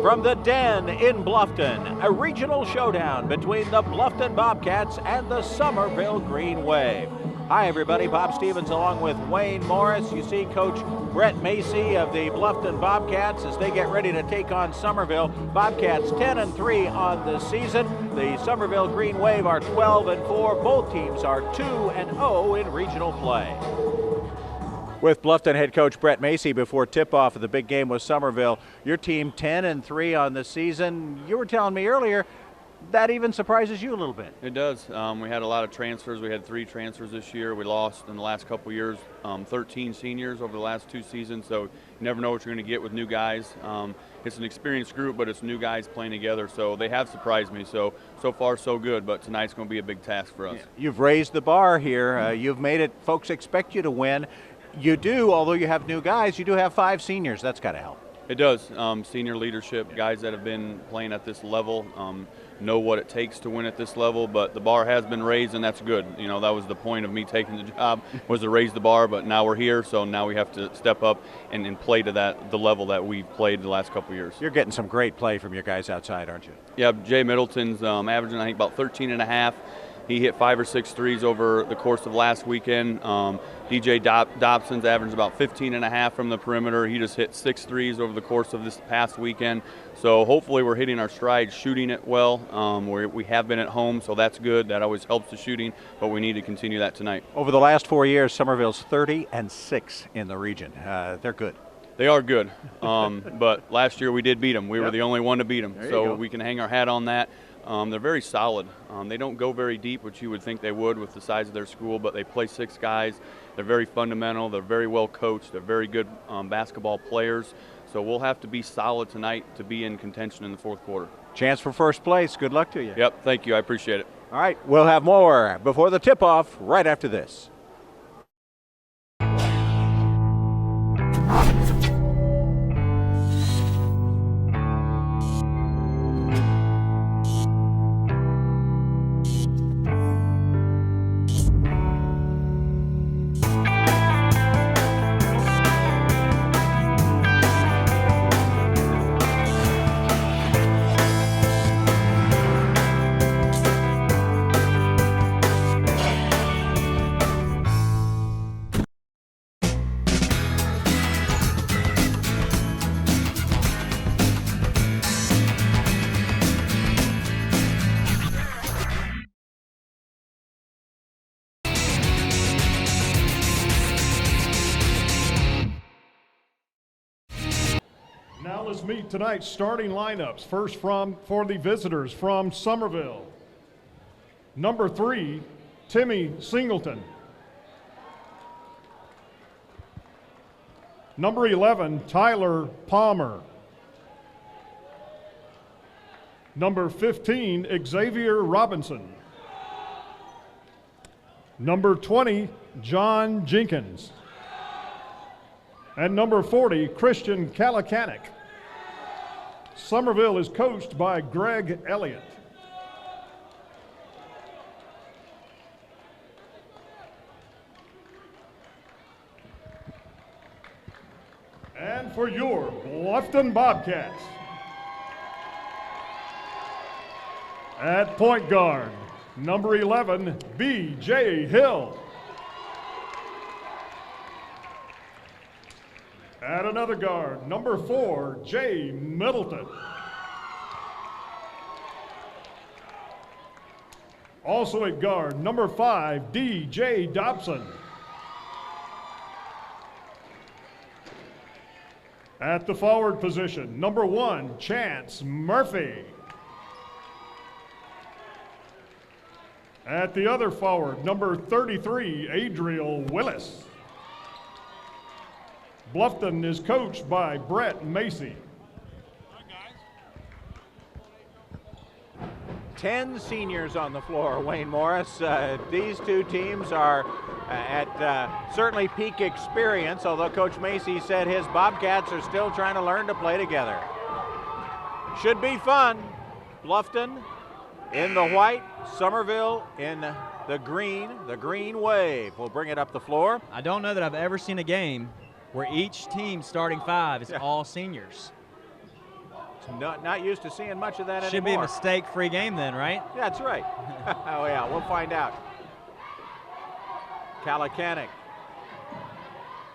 From the Den in Bluffton, a regional showdown between the Bluffton Bobcats and the Summerville Green Wave. Hi everybody, Bob Stevens along with Wayne Morris. You see Coach Brett Macy of the Bluffton Bobcats as they get ready to take on Summerville. Bobcats 10-3 on the season. The Summerville Green Wave are 12-4. Both teams are 2-0 in regional play. With Bluffton head coach Brett Macy before tip-off of the big game with Summerville, your team 10-3 on the season. You were telling me earlier that even surprises you a little bit. It does. We had a lot of transfers. We had 3 transfers this year. We lost in the last couple of years 13 seniors over the last 2 seasons, so you never know what you're going to get with new guys. It's an experienced group, but it's new guys playing together, so they have surprised me. So far so good, but tonight's going to be a big task for us. You've raised the bar here. You've made it, folks expect you to win. You do, although you have new guys, you do have 5 seniors. That's got to help. It does. Senior leadership, guys that have been playing at this level, know what it takes to win at this level, but the bar has been raised, and that's good. You know, that was the point of me taking the job, was to raise the bar, but now we're here, so now we have to step up and play to the level that we've played the last couple of years. You're getting some great play from your guys outside, aren't you? Yeah, Jay Middleton's averaging, I think, about 13.5. He hit 5 or 6 threes over the course of last weekend. DJ Dobson's averaged about 15.5 from the perimeter. He just hit 6 threes over the course of this past weekend. So hopefully we're hitting our stride, shooting it well. We have been at home, so that's good. That always helps the shooting, but we need to continue that tonight. Over the last 4 years, Summerville's 30-6 in the region. They're good. They are good, but last year we did beat them. We were the only one to beat them, so we can hang our hat on that. They're very solid. They don't go very deep, which you would think they would with the size of their school, but they play 6 guys. They're very fundamental. They're very well coached. They're very good basketball players. So we'll have to be solid tonight to be in contention in the 4th quarter. Chance for first place. Good luck to you. Yep, thank you. I appreciate it. All right, we'll have more before the tip-off right after this. Now let's meet tonight's starting lineups. First for the visitors from Summerville. Number 3, Timmy Singleton. Number 11, Tyler Palmer. Number 15, Xavier Robinson. Number 20, John Jenkins. And number 40, Christian Kalakanik. Summerville is coached by Greg Elliott. And for your Bluffton Bobcats, at point guard, number 11, B.J. Hill. At another guard, number 4, Jay Middleton. Also at guard, number 5, D.J. Dobson. At the forward position, number 1, Chance Murphy. At the other forward, number 33, Adriel Willis. Bluffton is coached by Brett Macy. 10 seniors on the floor, Wayne Morris. These 2 teams are at certainly peak experience, although Coach Macy said his Bobcats are still trying to learn to play together. Should be fun. Bluffton in the white, Summerville in the green wave. We'll bring it up the floor. I don't know that I've ever seen a game where each team starting 5 is all seniors. Not used to seeing much of that anymore. Should be a mistake-free game then, right? That's right. Oh, yeah, we'll find out. Kalakanik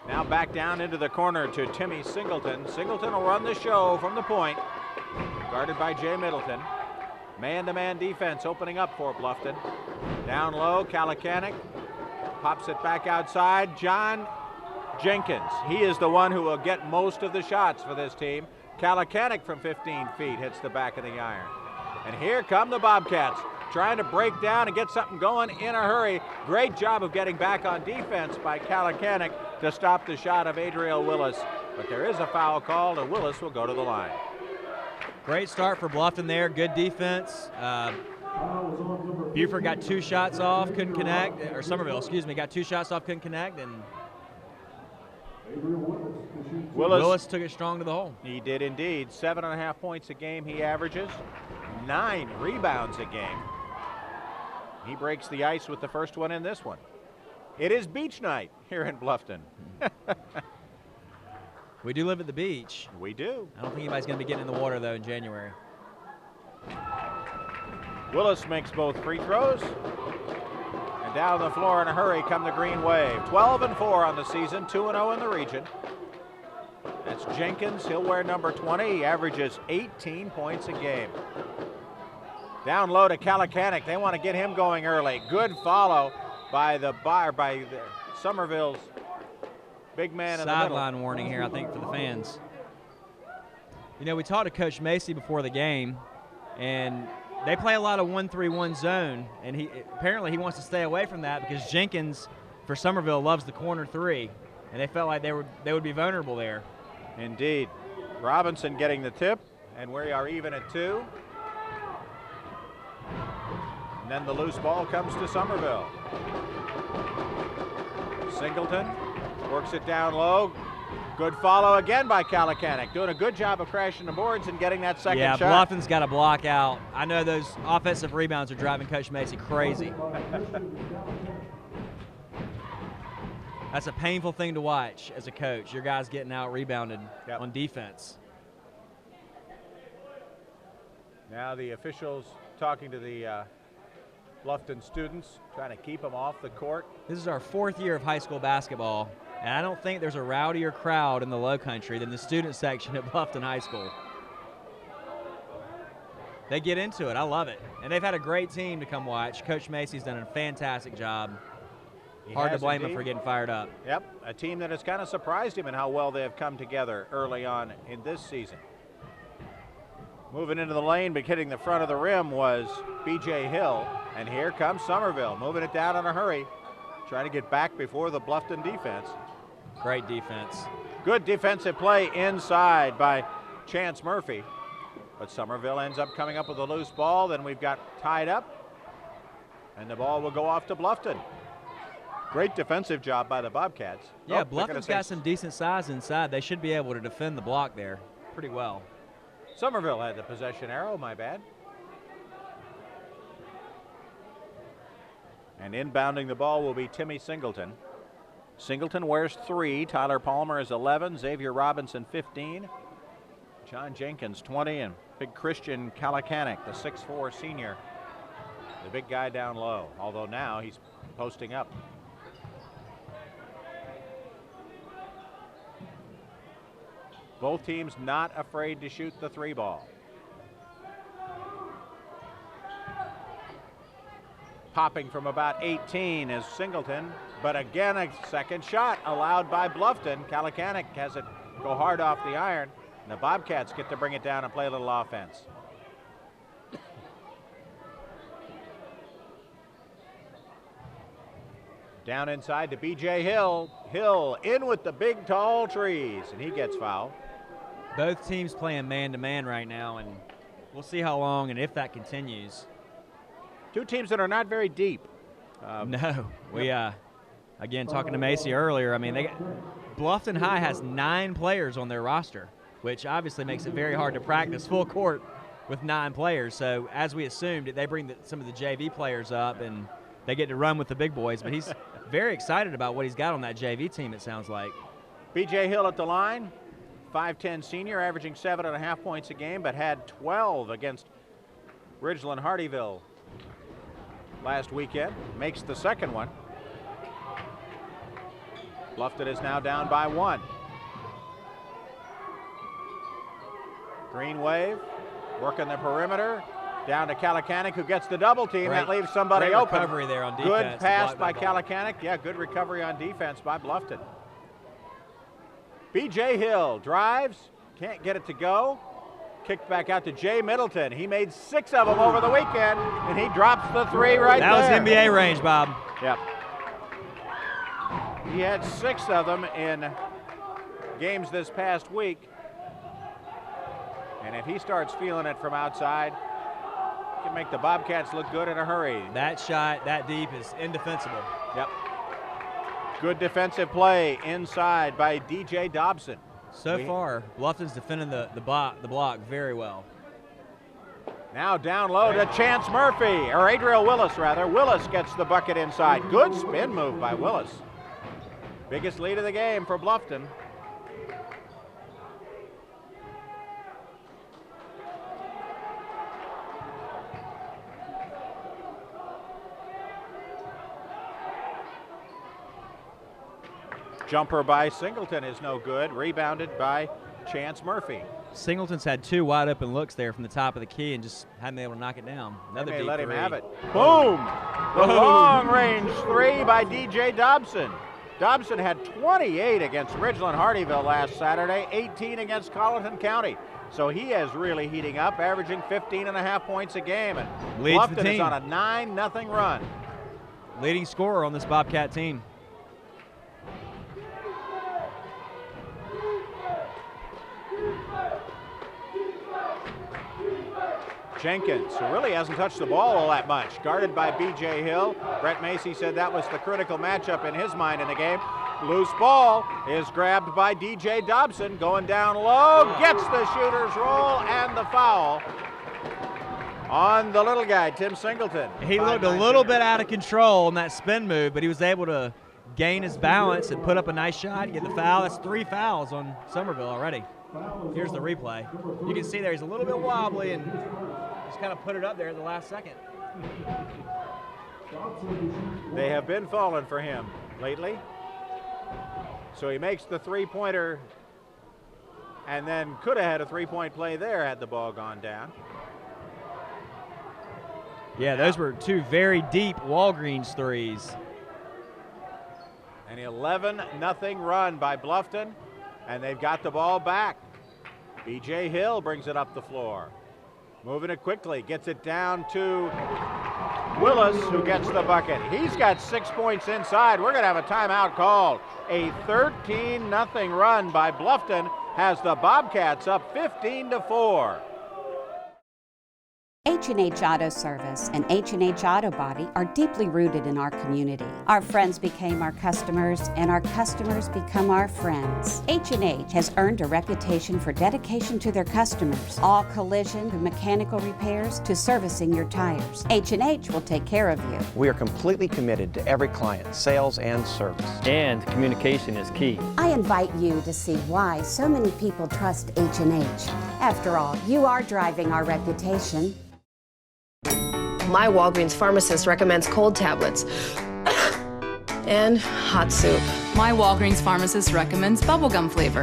now back down into the corner to Timmy Singleton. Singleton will run the show from the point, guarded by Jay Middleton. Man-to-man defense opening up for Bluffton. Down low, Kalakanik pops it back outside. John Jenkins, he is the one who will get most of the shots for this team. Kalakanik from 15 feet hits the back of the iron. And here come the Bobcats, trying to break down and get something going in a hurry. Great job of getting back on defense by Kalakanik to stop the shot of Adriel Willis. But there is a foul called, and Willis will go to the line. Great start for Bluffton there, good defense. Beaufort got 2 shots off, couldn't connect, or Summerville, excuse me, got 2 shots off, couldn't connect, and Willis took it strong to the hole. He did indeed. 7.5 points a game he averages. 9 rebounds a game. He breaks the ice with the first one in this one. It is beach night here in Bluffton. We do live at the beach. We do. I don't think anybody's going to be getting in the water, though, in January. Willis makes both free throws. And down the floor in a hurry come the Green Wave. 12-4 on the season, 2-0 in the region. That's Jenkins. He'll wear number 20. He averages 18 points a game. Down low to Kalakanik. They want to get him going early. Good follow by the Summerville's big man in the middle. Sideline warning here, I think, for the fans. You know, we talked to Coach Macy before the game, and they play a lot of 1-3-1 zone, and apparently he wants to stay away from that because Jenkins for Summerville loves the corner 3, and they felt like they would be vulnerable there. Indeed. Robinson getting the tip, and we are even at 2. And then the loose ball comes to Summerville. Singleton works it down low. Good follow again by Kalakanik, doing a good job of crashing the boards and getting that second shot. Yeah, Bluffton's got to block out. I know those offensive rebounds are driving Coach Macy crazy. That's a painful thing to watch as a coach. Your guys getting out rebounded on defense. Now the officials talking to the Bluffton students, trying to keep them off the court. This is our 4th year of high school basketball, and I don't think there's a rowdier crowd in the Lowcountry than the student section at Bluffton High School. They get into it. I love it. And they've had a great team to come watch. Coach Macy's done a fantastic job. Hard to blame him for getting fired up. Yep, a team that has kind of surprised him in how well they have come together early on in this season. Moving into the lane, but hitting the front of the rim was B.J. Hill. And here comes Summerville, moving it down in a hurry, trying to get back before the Bluffton defense. Great defense. Good defensive play inside by Chance Murphy. But Summerville ends up coming up with a loose ball. Then we've got tied up, and the ball will go off to Bluffton. Great defensive job by the Bobcats. Yeah, Bluffton's got some decent size inside. They should be able to defend the block there pretty well. Summerville had the possession arrow, my bad. And inbounding the ball will be Timmy Singleton. Singleton wears 3. Tyler Palmer is 11. Xavier Robinson 15. John Jenkins 20. And big Christian Kalakanik, the 6'4 senior. The big guy down low, although now he's posting up. Both teams not afraid to shoot the 3 ball. Popping from about 18 is Singleton, but again a second shot allowed by Bluffton. Kalakanik has it go hard off the iron, and the Bobcats get to bring it down and play a little offense. Down inside to B.J. Hill. Hill in with the big tall trees, and he gets fouled. Both teams playing man-to-man right now, and we'll see how long and if that continues. Two teams that are not very deep. No, we again talking to Macy earlier. I mean, Bluffton High has 9 players on their roster, which obviously makes it very hard to practice full court with 9 players. So as we assumed, they bring some of the JV players up and they get to run with the big boys. But he's very excited about what he's got on that JV team. It sounds like. B.J. Hill at the line. 5'10 senior, averaging 7.5 points a game, but had 12 against Ridgeland Hardyville last weekend. Makes the second one. Bluffton is now down by 1. Green Wave working the perimeter. Down to Kalakanik, who gets the double team. That leaves somebody open. Great recovery there on defense. Good pass by Kalakanik. Yeah, good recovery on defense by Bluffton. B.J. Hill drives, can't get it to go. Kicked back out to Jay Middleton. He made 6 of them over the weekend, and he drops the 3 right there. That was NBA range, Bob. Yep. He had 6 of them in games this past week. And if he starts feeling it from outside, he can make the Bobcats look good in a hurry. That shot that deep is indefensible. Yep. Good defensive play inside by DJ Dobson. So far, Bluffton's defending the block very well. Now down low to Chance Murphy, or Adriel Willis rather. Willis gets the bucket inside. Good spin move by Willis. Biggest lead of the game for Bluffton. Jumper by Singleton is no good. Rebounded by Chance Murphy. Singleton's had 2 wide open looks there from the top of the key and just haven't been able to knock it down. Another deep let him 3. have it. Boom! The long range 3 by DJ Dobson. Dobson had 28 against Ridgeland Hardyville last Saturday, 18 against Colleton County. So he is really heating up, averaging 15.5 points a game. And Bluffton is on a 9-0 run. Leading scorer on this Bobcat team. Jenkins, who really hasn't touched the ball all that much, guarded by B.J. Hill. Brett Macy said that was the critical matchup in his mind in the game. Loose ball is grabbed by DJ Dobson, going down low, gets the shooter's roll and the foul on the little guy, Tim Singleton. He looked a little bit out of control on that spin move, but he was able to gain his balance and put up a nice shot, get the foul. That's 3 fouls on Summerville already. Here's the replay. You can see there he's a little bit wobbly and just kind of put it up there at the last second. They have been falling for him lately. So he makes the 3-pointer and then could have had a 3-point play there had the ball gone down. Yeah, those were 2 very deep Walgreens threes. An 11-0 run by Bluffton, and they've got the ball back. B.J. Hill brings it up the floor. Moving it quickly, gets it down to Willis, who gets the bucket. He's got 6 points inside. We're going to have a timeout called. A 13-0 run by Bluffton has the Bobcats up 15-4. H&H Auto Service and H&H Auto Body are deeply rooted in our community. Our friends became our customers, and our customers become our friends. H&H has earned a reputation for dedication to their customers. All collision and mechanical repairs to servicing your tires. H&H will take care of you. We are completely committed to every client, sales and service. And communication is key. I invite you to see why so many people trust H&H. After all, you are driving our reputation. My Walgreens pharmacist recommends cold tablets and hot soup. My Walgreens pharmacist recommends bubblegum flavor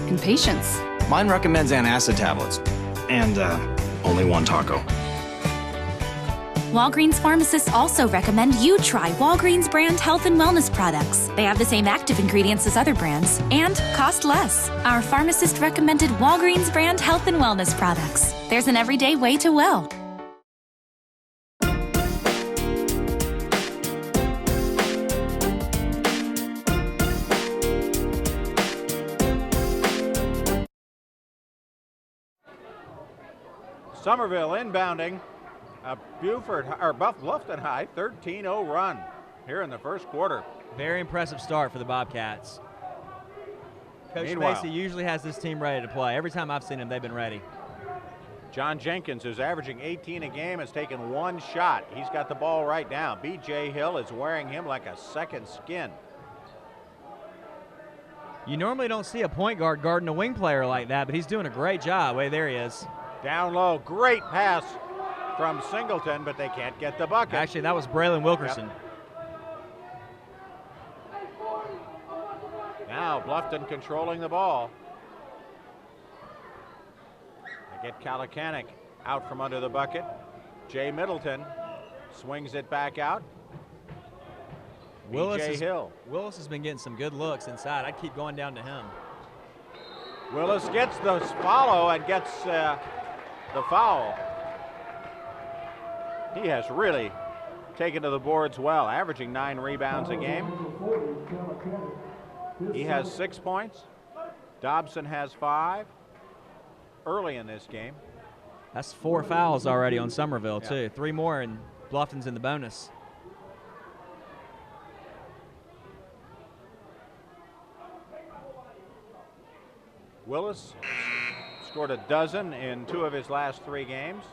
and patience. Mine recommends antacid tablets and only one taco. Walgreens pharmacists also recommend you try Walgreens brand health and wellness products. They have the same active ingredients as other brands and cost less. Our pharmacist recommended Walgreens brand health and wellness products. There's an everyday way to well. Summerville inbounding a Beaufort or Bluffton High 13-0 run here in the first quarter. Very impressive start for the Bobcats. Coach Macy usually has this team ready to play. Every time I've seen them, they've been ready. John Jenkins, who's averaging 18 a game, has taken 1 shot. He's got the ball right now. B.J. Hill is wearing him like a second skin. You normally don't see a point guard guarding a wing player like that, but he's doing a great job. Wait, there he is. Down low, great pass from Singleton, but they can't get the bucket. Actually, that was Braylon Wilkerson. Yep. Now Bluffton controlling the ball. They get Kalakanik out from under the bucket. Jay Middleton swings it back out. B.J. Hill. Willis has been getting some good looks inside. I'd keep going down to him. Willis gets the follow and gets the foul. He has really taken to the boards well, averaging 9 rebounds a game. He has 6 points. Dobson has 5 early in this game. That's 4 fouls already on Summerville, too. 3 more, and Bluffton's in the bonus. Willis scored a dozen in 2 of his last 3 games.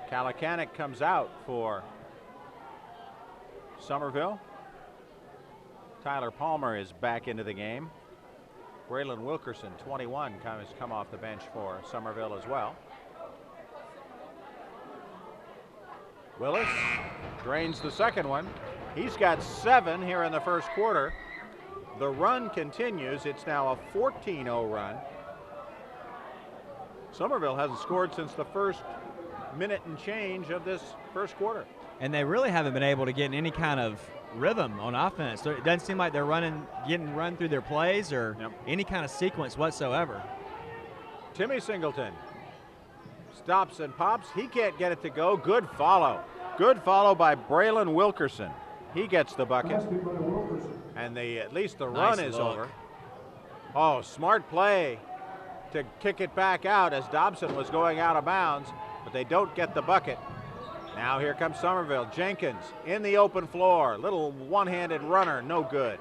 Kalakanik comes out for Summerville. Tyler Palmer is back into the game. Braylon Wilkerson, 21, has come off the bench for Summerville as well. Willis drains the second one. He's got 7 here in the first quarter. The run continues. It's now a 14-0 run. Summerville hasn't scored since the first minute and change of this first quarter. And they really haven't been able to get any kind of rhythm on offense. It doesn't seem like they're getting run through their plays or any kind of sequence whatsoever. Timmy Singleton stops and pops. He can't get it to go. Good follow. Good follow by Braylon Wilkerson. He gets the bucket. And at least the run is over. Oh, smart play to kick it back out as Dobson was going out of bounds, but they don't get the bucket. Now here comes Summerville. Jenkins in the open floor. Little one-handed runner, no good.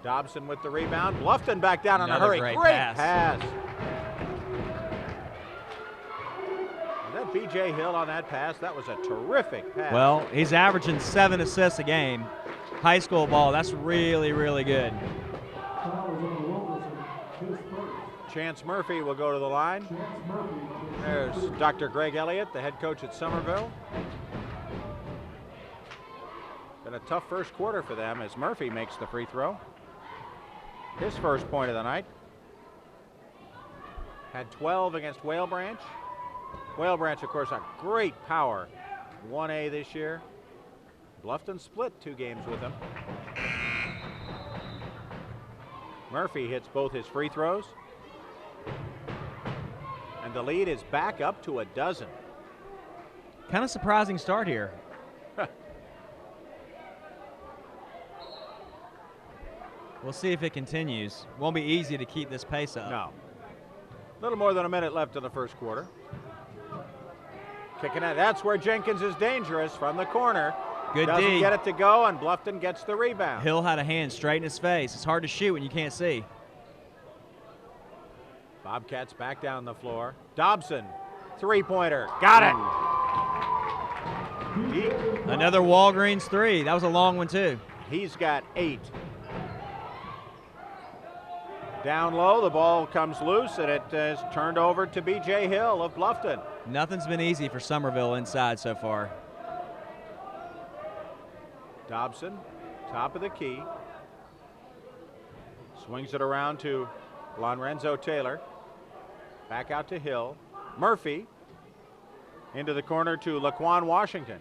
Dobson with the rebound. Bluffton back down in a hurry. Great pass. Was that B.J. Hill on that pass? That was a terrific pass. Well, he's averaging 7 assists a game. High school ball, that's really, really good. Chance Murphy will go to the line. There's Dr. Greg Elliott, the head coach at Summerville. Been a tough first quarter for them as Murphy makes the free throw. His first point of the night. Had 12 against Whale Branch. Whale Branch, of course, a great power. 1A this year. Bluffton split 2 games with them. Murphy hits both his free throws. And the lead is back up to 12. Kind of surprising start here. We'll see if it continues. Won't be easy to keep this pace up. No. A little more than a minute left in the first quarter. Kicking it. That's where Jenkins is dangerous from the corner. Good Doesn't D. get it to go, and Bluffton gets the rebound. Hill had a hand straight in his face. It's hard to shoot when you can't see. Bobcats back down the floor. Dobson, three-pointer. Got it. Deep. Another Walgreens 3. That was a long one, too. He's got 8. Down low, the ball comes loose, and it is turned over to B.J. Hill of Bluffton. Nothing's been easy for Summerville inside so far. Dobson, top of the key. Swings it around to Lonrenzo Taylor. Back out to Hill. Murphy into the corner to Laquan Washington.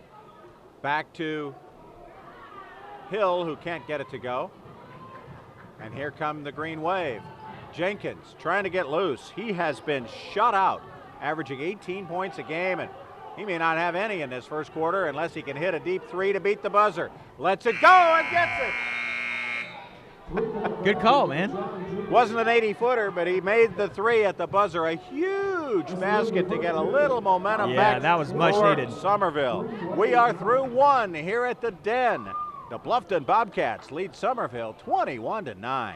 Back to Hill, who can't get it to go. And here come the Green Wave. Jenkins trying to get loose. He has been shut out, averaging 18 points a game, and he may not have any in this first quarter unless he can hit a deep 3 to beat the buzzer. Lets it go and gets it. Good call, man. Wasn't an 80-footer, but he made the 3 at the buzzer. A huge basket to get a little momentum back. Yeah, that was much needed. Summerville. We are through 1 here at the Den. The Bluffton Bobcats lead Summerville 21-9.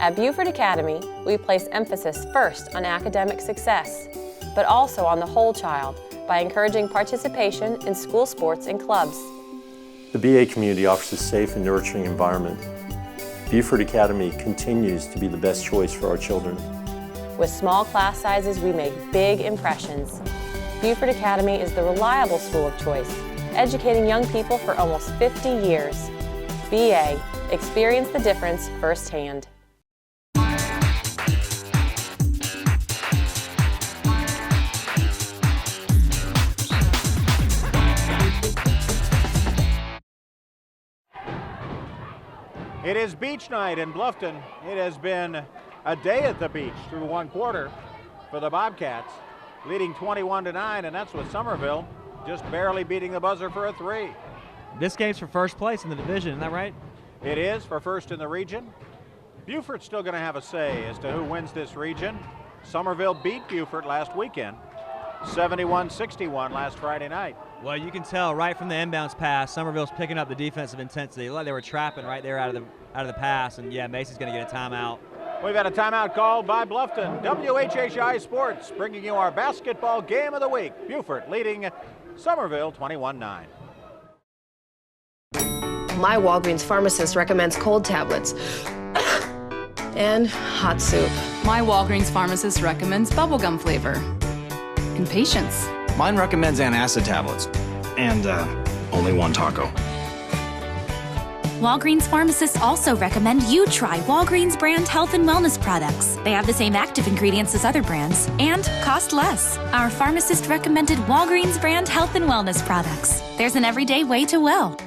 At Beaufort Academy, we place emphasis first on academic success, but also on the whole child by encouraging participation in school sports and clubs. The BA community offers a safe and nurturing environment. Beaufort Academy continues to be the best choice for our children. With small class sizes, we make big impressions. Beaufort Academy is the reliable school of choice, educating young people for almost 50 years. BA, experience the difference firsthand. It is beach night in Bluffton. It has been a day at the beach through one quarter for the Bobcats, leading 21-9, and that's with Summerville just barely beating the buzzer for a 3. This game's for first place in the division, isn't that right? It is for first in the region. Beaufort's still going to have a say as to who wins this region. Summerville beat Beaufort last weekend, 71-61 last Friday night. Well, you can tell right from the inbounds pass, Summerville's picking up the defensive intensity. Like they were trapping right there out of the pass, and yeah, Macy's going to get a timeout. We've had a timeout called by Bluffton. WHHI Sports bringing you our basketball game of the week. Beaufort leading Summerville 21-9. My Walgreens pharmacist recommends cold tablets and hot soup. My Walgreens pharmacist recommends bubblegum flavor. And patience. Mine recommends antacid tablets. And only one taco. Walgreens pharmacists also recommend you try Walgreens brand health and wellness products. They have the same active ingredients as other brands and cost less. Our pharmacist recommended Walgreens brand health and wellness products. There's an everyday way to well.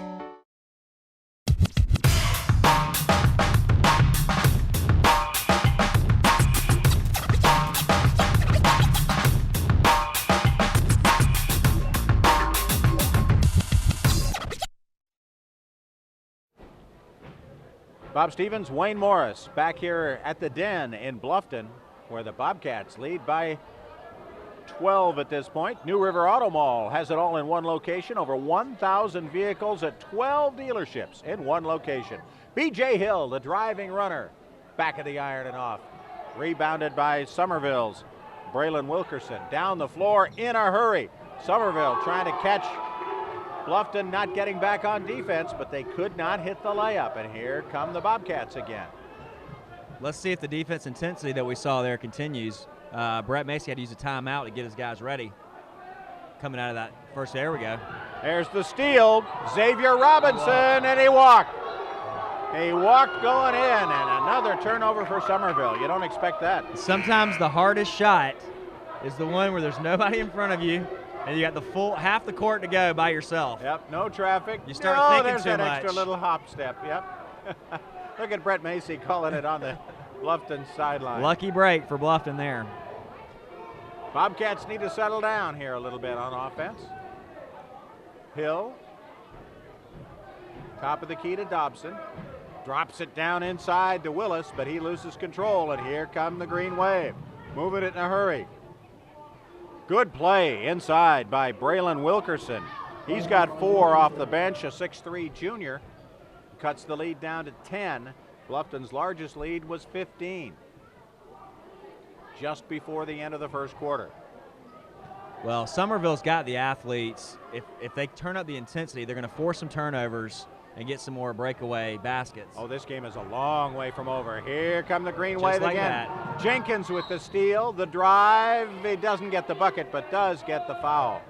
Bob Stevens, Wayne Morris, back here at the Den in Bluffton, where the Bobcats lead by 12 at this point. New River Auto Mall has it all in one location. Over 1,000 vehicles at 12 dealerships in one location. B.J. Hill, the driving runner, back of the iron and off. Rebounded by Summerville's Braylon Wilkerson. Down the floor in a hurry. Summerville trying to catch Bluffton, not getting back on defense, but they could not hit the layup. And here come the Bobcats again. Let's see if the defense intensity that we saw there continues. Brett Macy had to use a timeout to get his guys ready. Coming out of that first, there we go. There's the steal, Xavier Robinson, and he walked. He walked going in, and another turnover for Summerville. You don't expect that. Sometimes the hardest shot is the one where there's nobody in front of you, and you got the full half the court to go by yourself. Yep, no traffic. You start thinking there's too that much. Extra little hop step, yep. Look at Brett Macy calling it on the Bluffton sideline. Lucky break for Bluffton there. Bobcats need to settle down here a little bit on offense. Hill, top of the key to Dobson. Drops it down inside to Willis, but he loses control, and here come the Green Wave. Moving it in a hurry. Good play inside by Braylon Wilkerson. He's got 4 off the bench, a 6'3" junior. Cuts the lead down to 10. Bluffton's largest lead was 15. Just before the end of the first quarter. Well, Summerville's got the athletes. If they turn up the intensity, they're going to force some turnovers and get some more breakaway baskets. Oh, this game is a long way from over. Here come the Green Wave like again. That. Jenkins with the steal, the drive. He doesn't get the bucket, but does get the foul.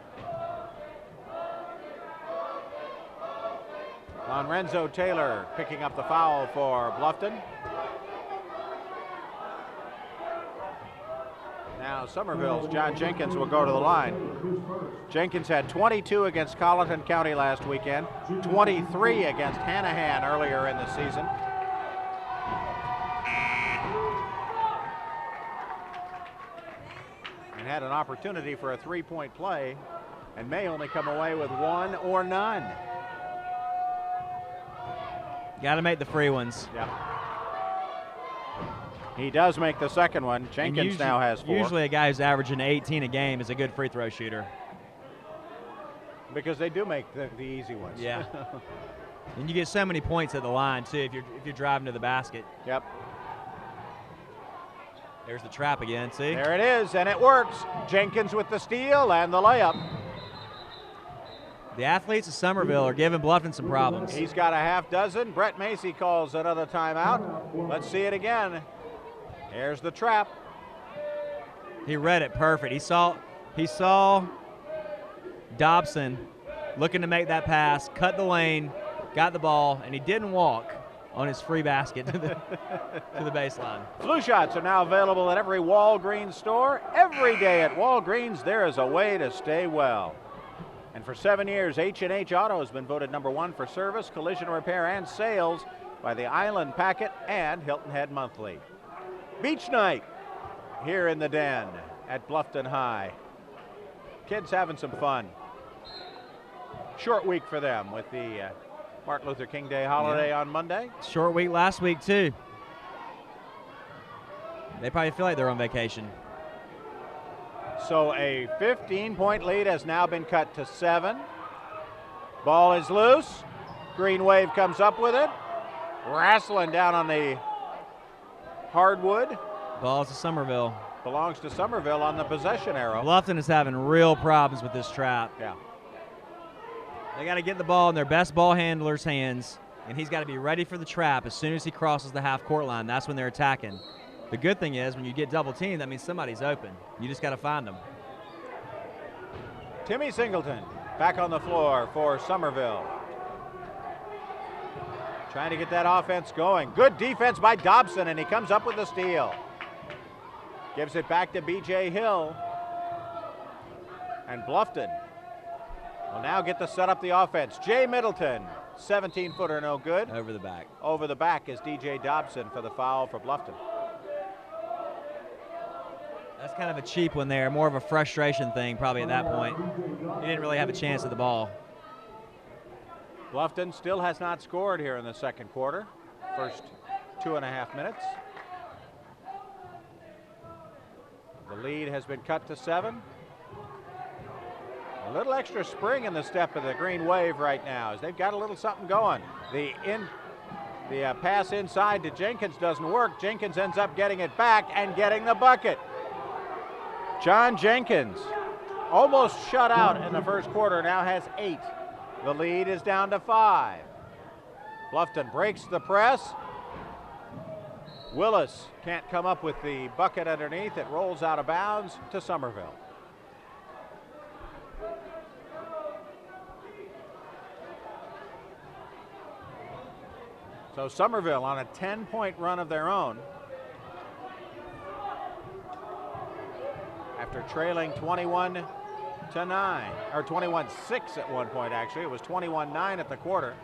Lorenzo Taylor picking up the foul for Bluffton. Now Summerville's John Jenkins will go to the line. Jenkins had 22 against Colleton County last weekend, 23 against Hanahan earlier in the season. And had an opportunity for a three-point play and may only come away with one or none. Got to make the free ones. Yeah. He does make the second one. Jenkins now has 4. Usually a guy who's averaging 18 a game is a good free throw shooter. Because they do make the easy ones. Yeah. And you get so many points at the line, too, if you're driving to the basket. Yep. There's the trap again, see? There it is, and it works. Jenkins with the steal and the layup. The athletes of Summerville are giving Bluffton some problems. He's got a half dozen. Brett Macy calls another timeout. Let's see it again. Here's the trap. He read it perfect. He saw Dobson looking to make that pass, cut the lane, got the ball, and he didn't walk on his free basket to the baseline. Flu shots are now available at every Walgreens store. Every day at Walgreens, there is a way to stay well. And for 7 years, H&H Auto has been voted #1 for service, collision repair, and sales by the Island Packet and Hilton Head Monthly. Beach night here in the Den at Bluffton High. Kids having some fun. Short week for them with the Martin Luther King Day holiday on Monday. Short week last week, too. They probably feel like they're on vacation. So a 15-point lead has now been cut to 7. Ball is loose. Green Wave comes up with it. Wrestling down on the hardwood. Ball's to Summerville. Belongs to Summerville on the possession arrow. Bluffton is having real problems with this trap. Yeah. They got to get the ball in their best ball handler's hands, and he's got to be ready for the trap as soon as he crosses the half-court line. That's when they're attacking. The good thing is when you get double-teamed, that means somebody's open. You just got to find them. Timmy Singleton back on the floor for Summerville. Trying to get that offense going. Good defense by Dobson, and he comes up with the steal. Gives it back to B.J. Hill. And Bluffton will now get to set up the offense. Jay Middleton, 17-footer, no good. Over the back. Over the back is D.J. Dobson for the foul for Bluffton. That's kind of a cheap one there, more of a frustration thing probably at that point. He didn't really have a chance at the ball. Bluffton still has not scored here in the second quarter. First 2.5 minutes. The lead has been cut to 7. A little extra spring in the step of the Green Wave right now as they've got a little something going. The pass inside to Jenkins doesn't work. Jenkins ends up getting it back and getting the bucket. John Jenkins, almost shut out in the first quarter, now has 8. The lead is down to 5. Bluffton breaks the press. Willis can't come up with the bucket underneath. It rolls out of bounds to Summerville. So Summerville on a 10-point run of their own. After trailing 21-9, or 21-6 at one point actually. It was 21-9 at the quarter.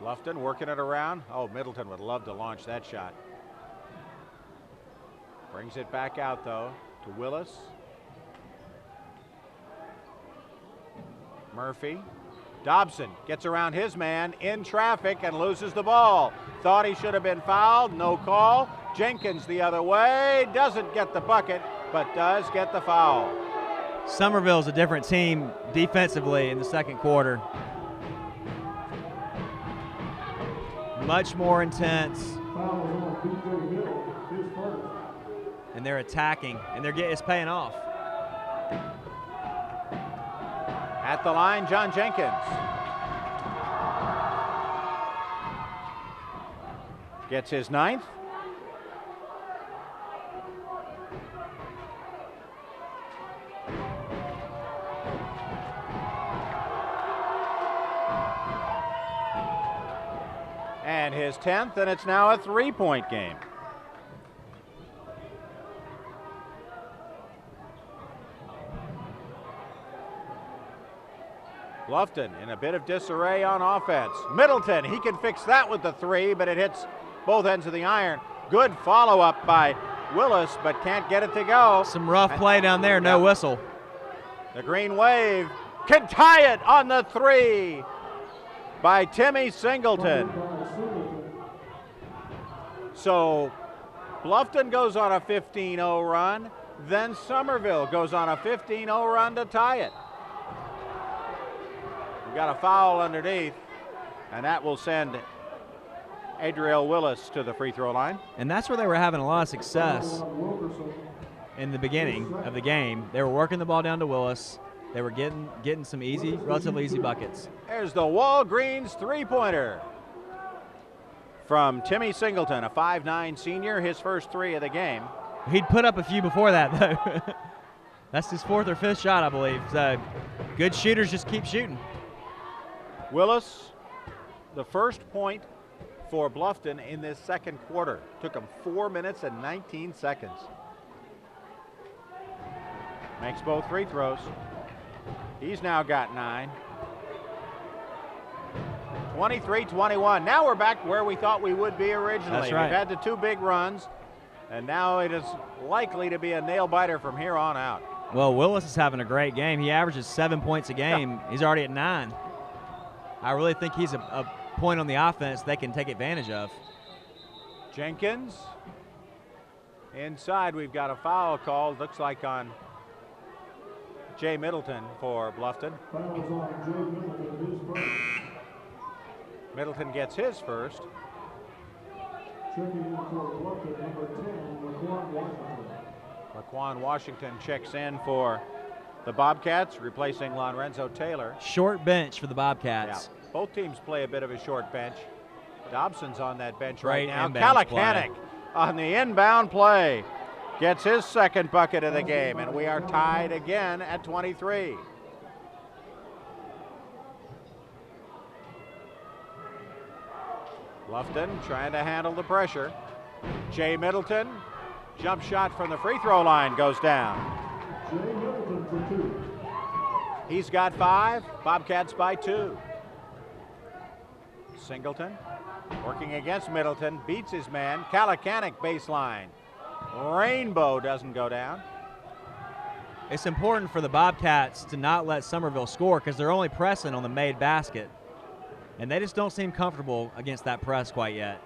Bluffton working it around. Oh, Middleton would love to launch that shot. Brings it back out though to Willis. Murphy. Dobson gets around his man in traffic and loses the ball. Thought he should have been fouled, no call. Jenkins the other way, doesn't get the bucket, but does get the foul. Summerville's a different team defensively in the second quarter. Much more intense. And they're attacking, and it's paying off. At the line, John Jenkins. Gets his 9th. And his 10th, and it's now a 3-point game. Bluffton in a bit of disarray on offense. Middleton, he can fix that with the 3, but it hits both ends of the iron. Good follow-up by Willis, but can't get it to go. Some rough play down there, no whistle. The Green Wave can tie it on the 3 by Timmy Singleton. So Bluffton goes on a 15-0 run, then Summerville goes on a 15-0 run to tie it. Got a foul underneath, And that will send Adriel Willis to the free throw line. And that's where they were having a lot of success in the beginning of the game. They were working the ball down to Willis. They were getting some relatively easy buckets. There's the Walgreens three-pointer from Timmy Singleton, a 5'9" senior, his first three of the game. He'd put up a few before that, though. That's his fourth or fifth shot, I believe. So good shooters just keep shooting. Willis, the first point for Bluffton in this second quarter. Took him 4 minutes and 19 seconds. Makes both free throws. He's now got 9. 23-21. Now we're back where we thought we would be originally. That's right. We've had the 2 big runs, and now it is likely to be a nail-biter from here on out. Well, Willis is having a great game. He averages 7 points a game. Yeah. He's already at 9. I really think he's a point on the offense they can take advantage of. Jenkins. Inside, we've got a foul called, looks like on Jay Middleton for Bluffton. Middleton gets his first. Laquan Washington checks in for the Bobcats, replacing Lorenzo Taylor. Short bench for the Bobcats. Yeah. Both teams play a bit of a short bench. Dobson's on that bench Great right now. Kalakanik on the inbound play gets his second bucket of the game, and we are tied again at 23. Bluffton trying to handle the pressure. Jay Middleton, jump shot from the free throw line goes down. He's got 5, Bobcats by 2. Singleton working against Middleton, beats his man. Kalakanik baseline. Rainbow doesn't go down. It's important for the Bobcats to not let Summerville score because they're only pressing on the made basket. And they just don't seem comfortable against that press quite yet.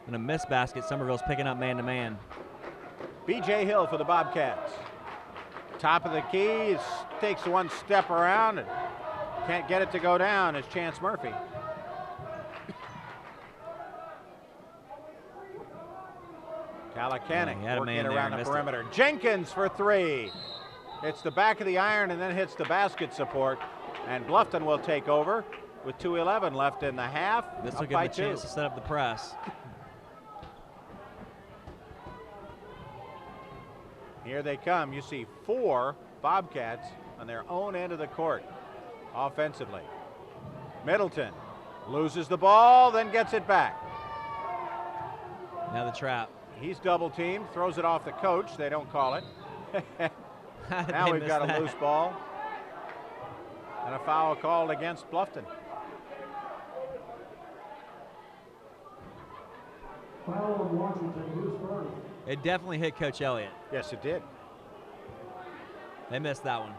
And a missed basket, Summerville's picking up man-to-man. B.J. Hill for the Bobcats. Top of the key, takes one step around and can't get it to go down as Chance Murphy. Kalakanik working around the perimeter. Jenkins for 3. It's the back of the iron and then hits the basket support. And Bluffton will take over with 2:11 left in the half. This will give them a chance to set up the press. Here they come. You see 4 Bobcats on their own end of the court offensively. Middleton loses the ball, then gets it back. Now the trap. He's double teamed, throws it off the coach. They don't call it. Now we've got a loose ball. And a foul called against Bluffton. It definitely hit Coach Elliott. Yes, it did. They missed that one.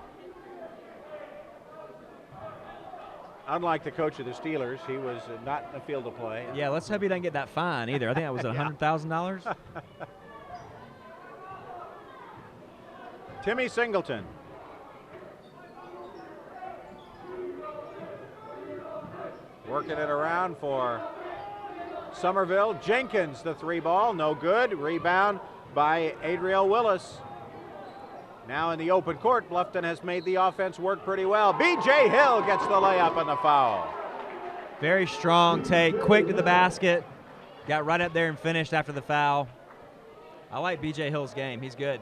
Unlike the coach of the Steelers, he was not in the field of play. Yeah, let's hope he doesn't get that fine either. I think that was $100,000. Timmy Singleton. Working it around for Summerville. Jenkins, the 3 ball, no good. Rebound by Adriel Willis. Now in the open court, Bluffton has made the offense work pretty well. B.J. Hill gets the layup and the foul. Very strong take, quick to the basket. Got right up there and finished after the foul. I like B.J. Hill's game. He's good.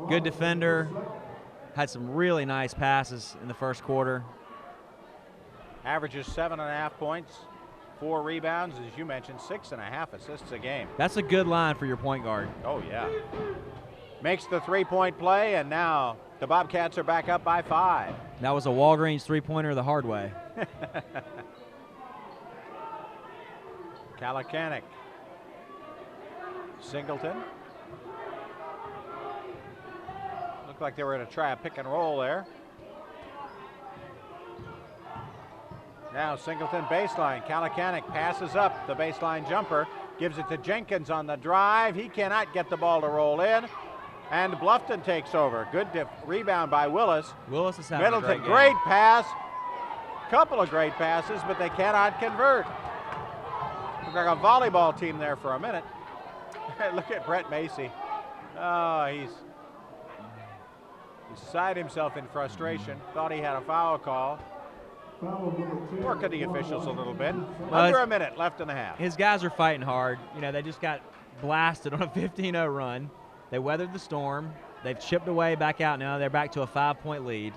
Good defender. Had some really nice passes in the first quarter. Averages 7.5 points, 4 rebounds, as you mentioned, 6.5 assists a game. That's a good line for your point guard. Oh, yeah. Makes the 3-point play, and now the Bobcats are back up by 5. That was a Walgreens 3-pointer the hard way. Kalakanik. Singleton. Looked like they were going to try a pick and roll there. Now Singleton baseline. Kalakanik passes up the baseline jumper, gives it to Jenkins on the drive. He cannot get the ball to roll in, And Bluffton takes over. Good rebound by Willis. Willis is having Middleton, a great game. great pass. Couple of great passes, but they cannot convert. Looks like a volleyball team there for a minute. Look at Brett Macy. Oh, he's beside himself in frustration. Thought he had a foul call. Working the officials a little bit. Under a minute left in the half. His guys are fighting hard. You know, they just got blasted on a 15-0 run. They weathered the storm. They've chipped away back out now. They're back to a 5-point lead.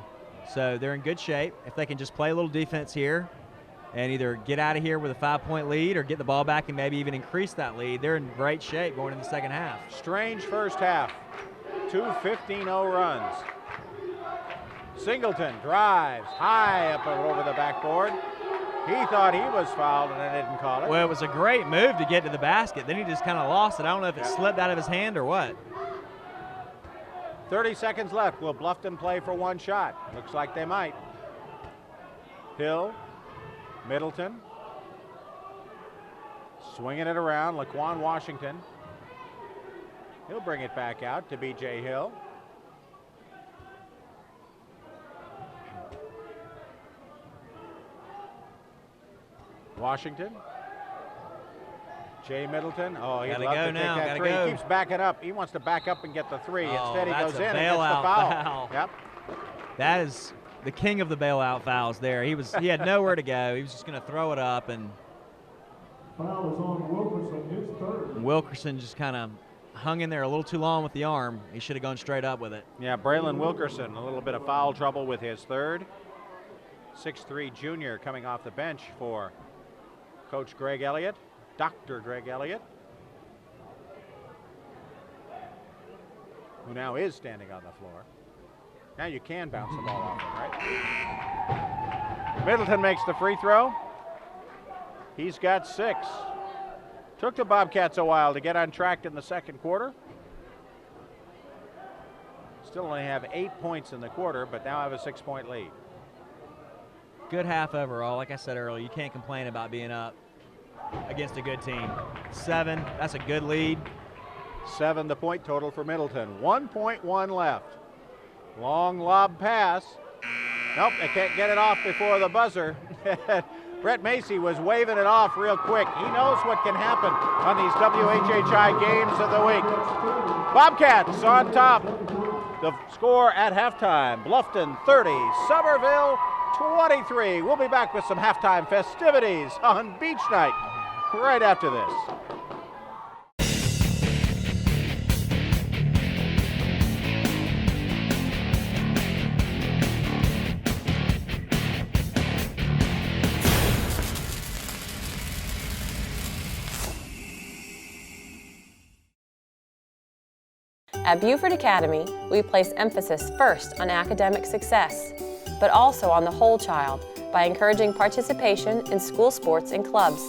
So they're in good shape. If they can just play a little defense here and either get out of here with a 5-point lead or get the ball back and maybe even increase that lead, they're in great shape going into the second half. Strange first half. 2 15-0 runs. Singleton drives high up and over the backboard. He thought he was fouled and they didn't call it. Well, it was a great move to get to the basket. Then he just kind of lost it. I don't know if it slipped out of his hand or what. 30 seconds left. Will Bluffton play for one shot? Looks like they might. Hill, Middleton. Swinging it around, Laquan Washington. He'll bring it back out to B.J. Hill. Washington. Jay Middleton. Oh, he'd love to take that three. He keeps backing up. He wants to back up and get the three. Instead, he goes in and gets the foul. Yep. That is the king of the bailout fouls there. He had nowhere to go. He was just going to throw it up, and Foul is on Wilkerson, his third. Wilkerson just kind of hung in there a little too long with the arm. He should have gone straight up with it. Yeah, Braylon Wilkerson, a little bit of foul trouble with his third. 6'3" junior coming off the bench for Coach Greg Elliott, Dr. Greg Elliott, who now is standing on the floor. Now you can bounce the ball off him, right? Middleton makes the free throw. He's got 6. Took the Bobcats a while to get on track in the second quarter. Still only have 8 points in the quarter, but now have a 6-point lead. Good half overall. Like I said earlier, you can't complain about being up against a good team. 7, that's a good lead. 7 the point total for Middleton. 1.1 left. Long lob pass. Nope, they can't get it off before the buzzer. Brett Macy was waving it off real quick. He knows what can happen on these WHHI games of the week. Bobcats on top. The score at halftime, Bluffton 30, Summerville 23. We'll be back with some halftime festivities on Beach Night right after this. At Beaufort Academy, we place emphasis first on academic success, but also on the whole child by encouraging participation in school sports and clubs.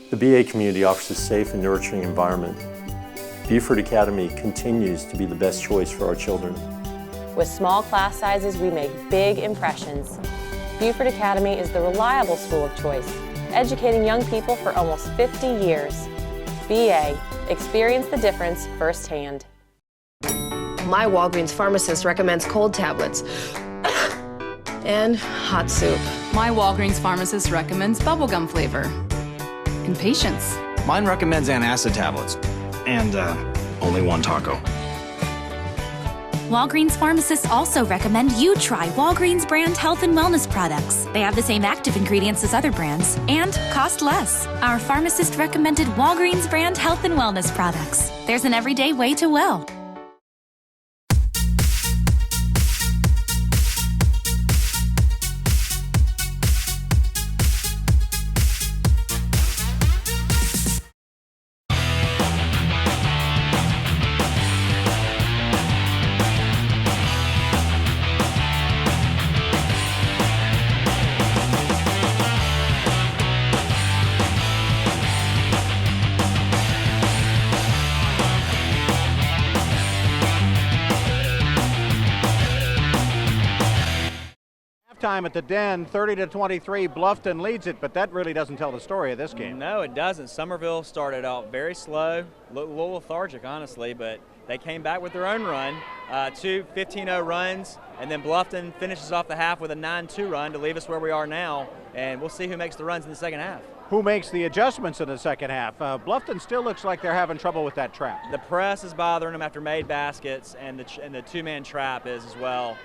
The BA community offers a safe and nurturing environment. Beaufort Academy continues to be the best choice for our children. With small class sizes, we make big impressions. Beaufort Academy is the reliable school of choice, educating young people for almost 50 years. BA, experience the difference firsthand. My Walgreens pharmacist recommends cold tablets and hot soup. My Walgreens pharmacist recommends bubblegum flavor. And patience. Mine recommends antacid tablets and only one taco. Walgreens pharmacists also recommend you try Walgreens brand health and wellness products. They have the same active ingredients as other brands and cost less. Our pharmacist recommended Walgreens brand health and wellness products. There's an everyday way to well. Time at the Den, 30-23, Bluffton leads it, but that really doesn't tell the story of this game. No, it doesn't. Summerville started out very slow, a little lethargic, honestly, but They came back with their own run, two 15-0 runs, and then Bluffton finishes off the half with a 9-2 run to leave us where we are now, and we'll see who makes the runs in the second half. Who makes the adjustments in the second half? Bluffton still looks like they're having trouble with that trap. The press is bothering them after made baskets, and the two-man trap is as well.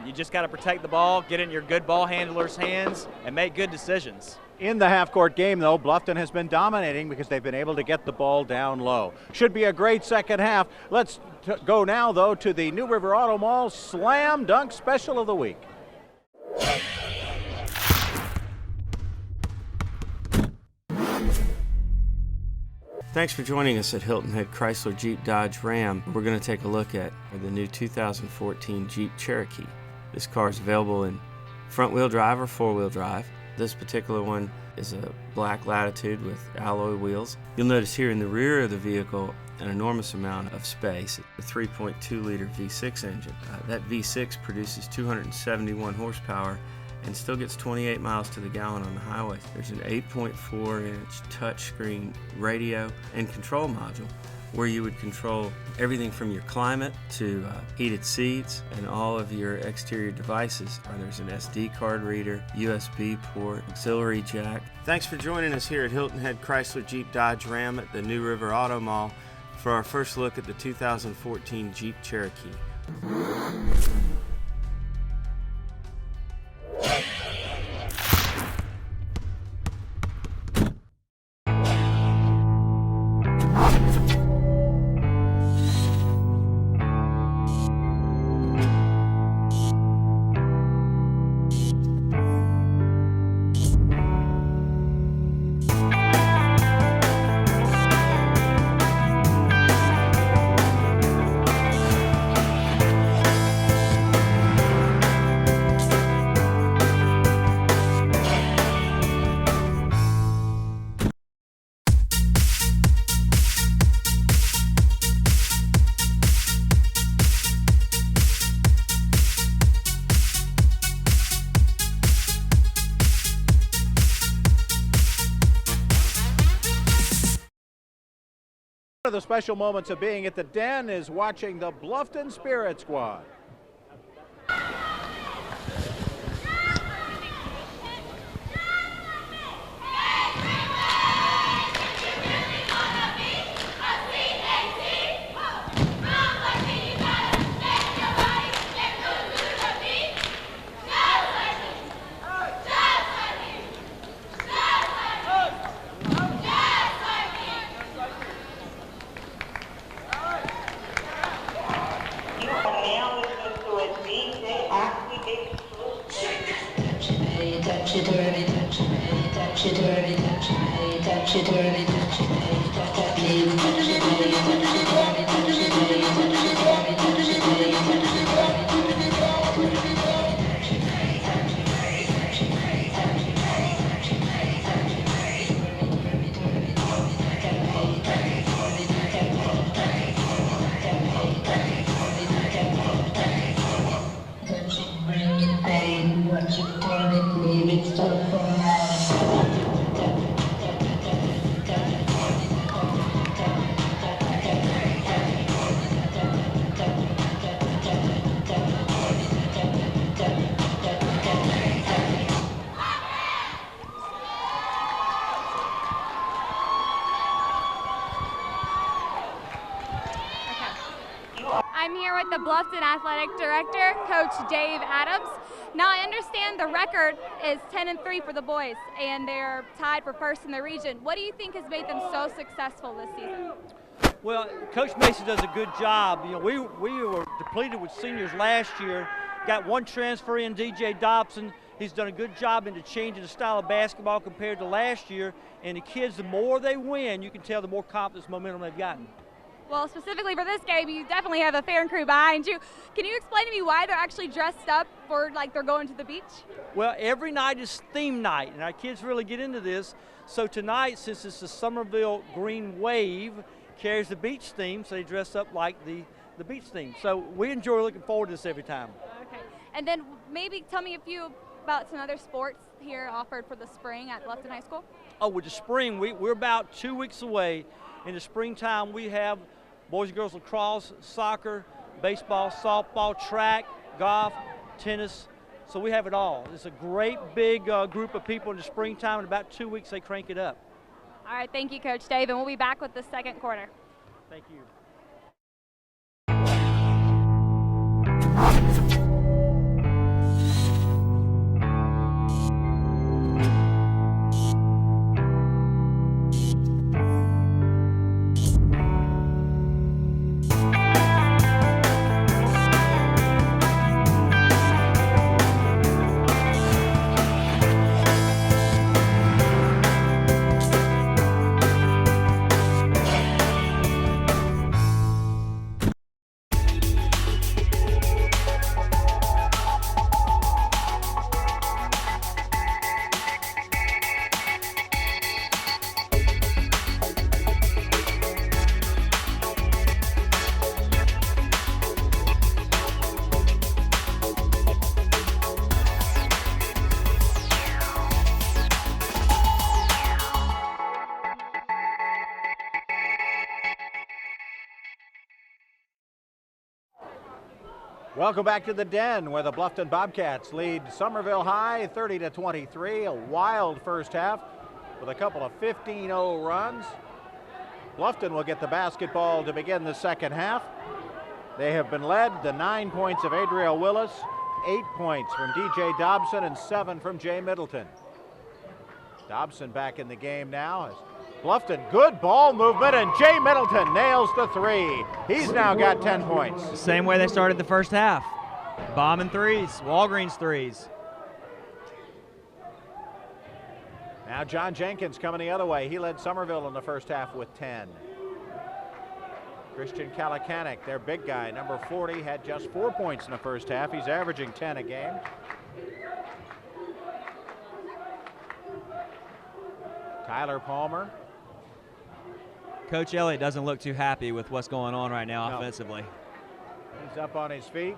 You just got to protect the ball, get it in your good ball handlers' hands, and make good decisions. In the half-court game, though, Bluffton has been dominating because they've been able to get the ball down low. Should be a great second half. Let's go now, though, to the New River Auto Mall Slam Dunk Special of the Week. Thanks for joining us at Hilton Head Chrysler Jeep Dodge Ram. We're going to take a look at the new 2014 Jeep Cherokee. This car is available in front-wheel drive or four-wheel drive. This particular one is a black Latitude with alloy wheels. You'll notice here in the rear of the vehicle an enormous amount of space. A 3.2-liter V6 engine. That V6 produces 271 horsepower and still gets 28 miles to the gallon on the highway. There's an 8.4-inch touchscreen radio and control module where you would control everything from your climate to heated seats and all of your exterior devices. There's an SD card reader, USB port, auxiliary jack. Thanks for joining us here at Hilton Head Chrysler Jeep Dodge Ram at the New River Auto Mall for our first look at the 2014 Jeep Cherokee. One of the special moments of being at the Den is watching the Bluffton Spirit Squad. I'm here with the Bluffton Athletic Director, Coach Dave Adams. Now I understand the record is 10-3 for the boys, and they're tied for first in the region. What do you think has made them so successful this season? Well, Coach Mason does a good job. You know, we were depleted with seniors last year. Got one transfer in, DJ Dobson. He's done a good job into changing the style of basketball compared to last year. And the kids, the more they win, you can tell the more confidence, momentum they've gotten. Well, specifically for this game, you definitely have a fan crew behind you. Can you explain to me why they're actually dressed up for like they're going to the beach? Well, every night is theme night, and our kids really get into this. So tonight, since it's the Summerville Green Wave, carries the beach theme, so they dress up like the beach theme. So we enjoy looking forward to this every time. Okay. And then maybe tell me a few about some other sports here offered for the spring at Bluffton High School. Oh, with the spring, we're about 2 weeks away. In the springtime, we have boys and girls lacrosse, soccer, baseball, softball, track, golf, tennis. So we have it all. It's a great big group of people in the springtime. In about 2 weeks, they crank it up. All right, thank you, Coach Dave, and we'll be back with the second quarter. Thank you. Welcome back to the Den, where the Bluffton Bobcats lead Summerville High 30-23. A wild first half with a couple of 15-0 runs. Bluffton will get the basketball to begin the second half. They have been led to 9 points of Adriel Willis, 8 points from DJ Dobson, and 7 from Jay Middleton. Dobson back in the game now. Bluffton, good ball movement, and Jay Middleton nails the three. He's now got 10 points. Same way they started the first half. Bombing threes, Walgreens threes. Now John Jenkins coming the other way. He led Summerville in the first half with 10. Christian Kalakanik, their big guy, number 40, had just 4 points in the first half. He's averaging 10 a game. Tyler Palmer. Coach Elliott doesn't look too happy with what's going on right now offensively. He's up on his feet,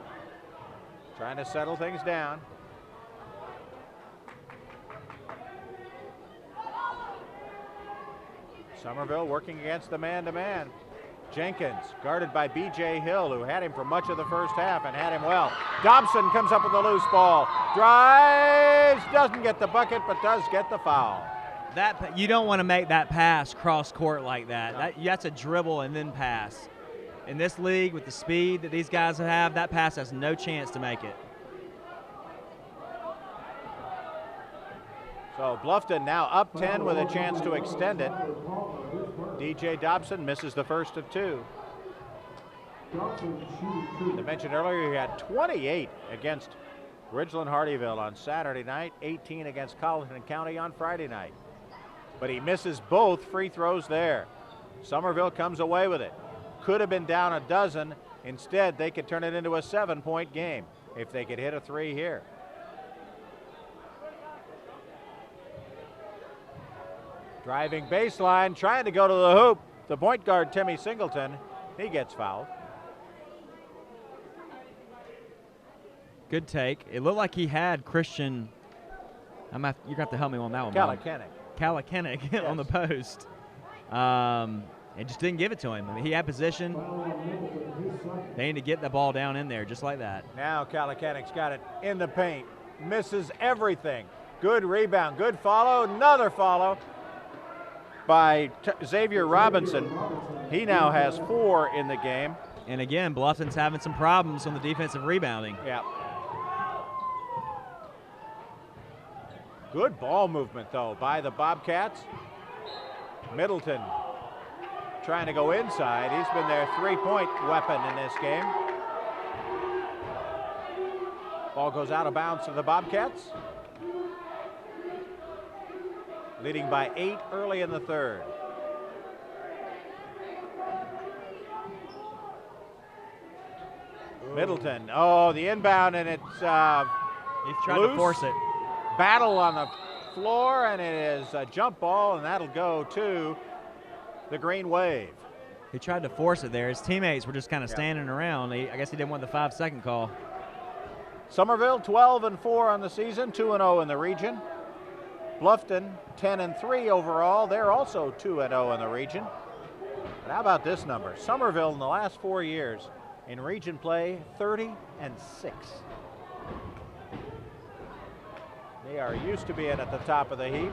trying to settle things down. Summerville working against the man-to-man. Jenkins guarded by B.J. Hill, who had him for much of the first half and had him well. Dobson comes up with a loose ball, drives, doesn't get the bucket, but does get the foul. You don't want to make that pass cross court like that. That's a dribble and then pass. In this league, with the speed that these guys have, that pass has no chance to make it. So Bluffton now up 10 with a chance to extend it. DJ Dobson misses the first of two. I mentioned earlier he had 28 against Ridgeland Hardyville on Saturday night, 18 against Colleton County on Friday night. But he misses both free throws there. Summerville comes away with it. Could have been down a dozen. Instead, they could turn it into a 7-point game if they could hit a three here. Driving baseline, trying to go to the hoop. The point guard, Timmy Singleton, he gets fouled. Good take. It looked like he had Christian. You're going to have to help me on that one. Kalakanik yes. on the post. And just didn't give it to him. I mean, he had position. They need to get the ball down in there just like that. Now Kalakanik's got it in the paint. Misses everything. Good rebound, good follow, another follow by Xavier Robinson. He now has 4 in the game. And again, Bluffton's having some problems on the defensive rebounding. Yeah. Good ball movement, though, by the Bobcats. Middleton trying to go inside. He's been their 3-point weapon in this game. Ball goes out of bounds to the Bobcats. Leading by 8 early in the third. Middleton, the inbound, and it's he's trying loose. To force it. Battle on the floor, and it is a jump ball, and that'll go to the Green Wave. He tried to force it there. His teammates were just kind of standing around. I guess he didn't want the 5-second call. Summerville 12-4 on the season, 2-0 in the region. Bluffton 10-3 overall. They're also 2-0 in the region. But how about this number? Summerville in the last 4 years in region play, 30-6. They are used to being at the top of the heap.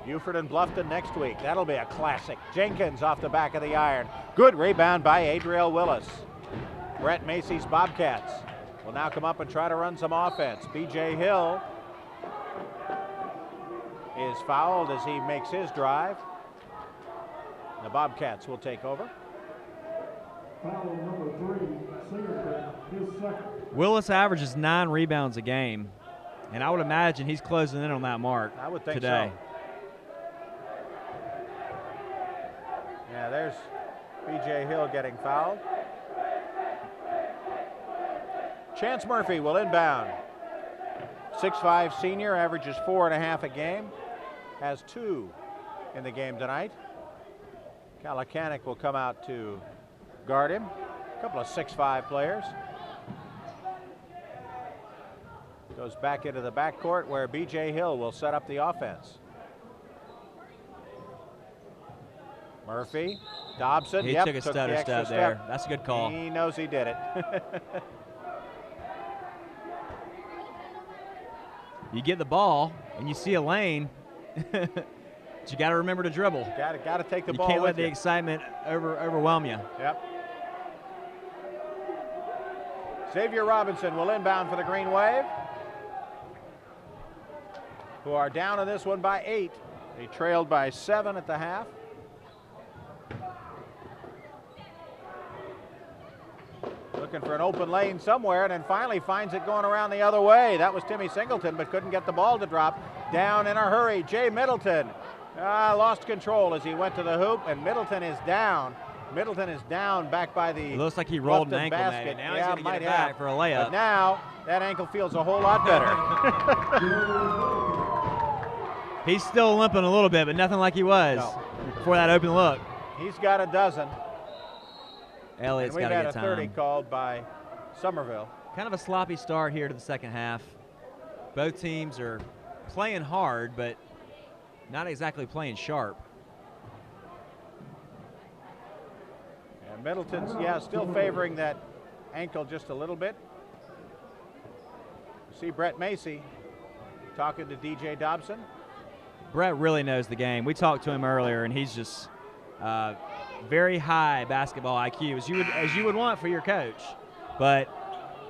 Beaufort and Bluffton next week. That'll be a classic. Jenkins off the back of the iron. Good rebound by Adriel Willis. Brett Macy's Bobcats will now come up and try to run some offense. B.J. Hill is fouled as he makes his drive. The Bobcats will take over. Foul number 3, Singleton, his second. Willis averages 9 rebounds a game, and I would imagine he's closing in on that mark I would think today. so. Yeah, there's B.J. Hill getting fouled. Chance Murphy will inbound. 6'5" senior, averages 4.5 a game. Has 2 in the game tonight. Kalakanik will come out to guard him. A couple of 6'5" players. Goes back into the backcourt where B.J. Hill will set up the offense. Murphy, Dobson. He took a stutter step there. That's a good call. He knows he did it. You get the ball and you see a lane, but you got to remember to dribble. Got to take the ball. You can't let with the you. excitement overwhelm you. Yep. Xavier Robinson will inbound for the Green Wave, who are down in this one by 8. They trailed by 7 at the half. Looking for an open lane somewhere, and then finally finds it going around the other way. That was Timmy Singleton, but couldn't get the ball to drop. Down in a hurry, Jay Middleton lost control as he went to the hoop, and Middleton is down. Middleton is down back by the It looks like he rolled an Bluffton ankle basket. maybe. Now he's going to get it back for a layup. But now that ankle feels a whole lot better. He's still limping a little bit, but nothing like he was before that open look. He's got a dozen. Elliott's got to get time. We've had a 30 called by Summerville. Kind of a sloppy start here to the second half. Both teams are playing hard, but not exactly playing sharp. And Middleton's, still favoring that ankle just a little bit. You see Brett Macy talking to DJ Dobson. Brett really knows the game. We talked to him earlier, and he's just very high basketball IQ, as you would want for your coach. But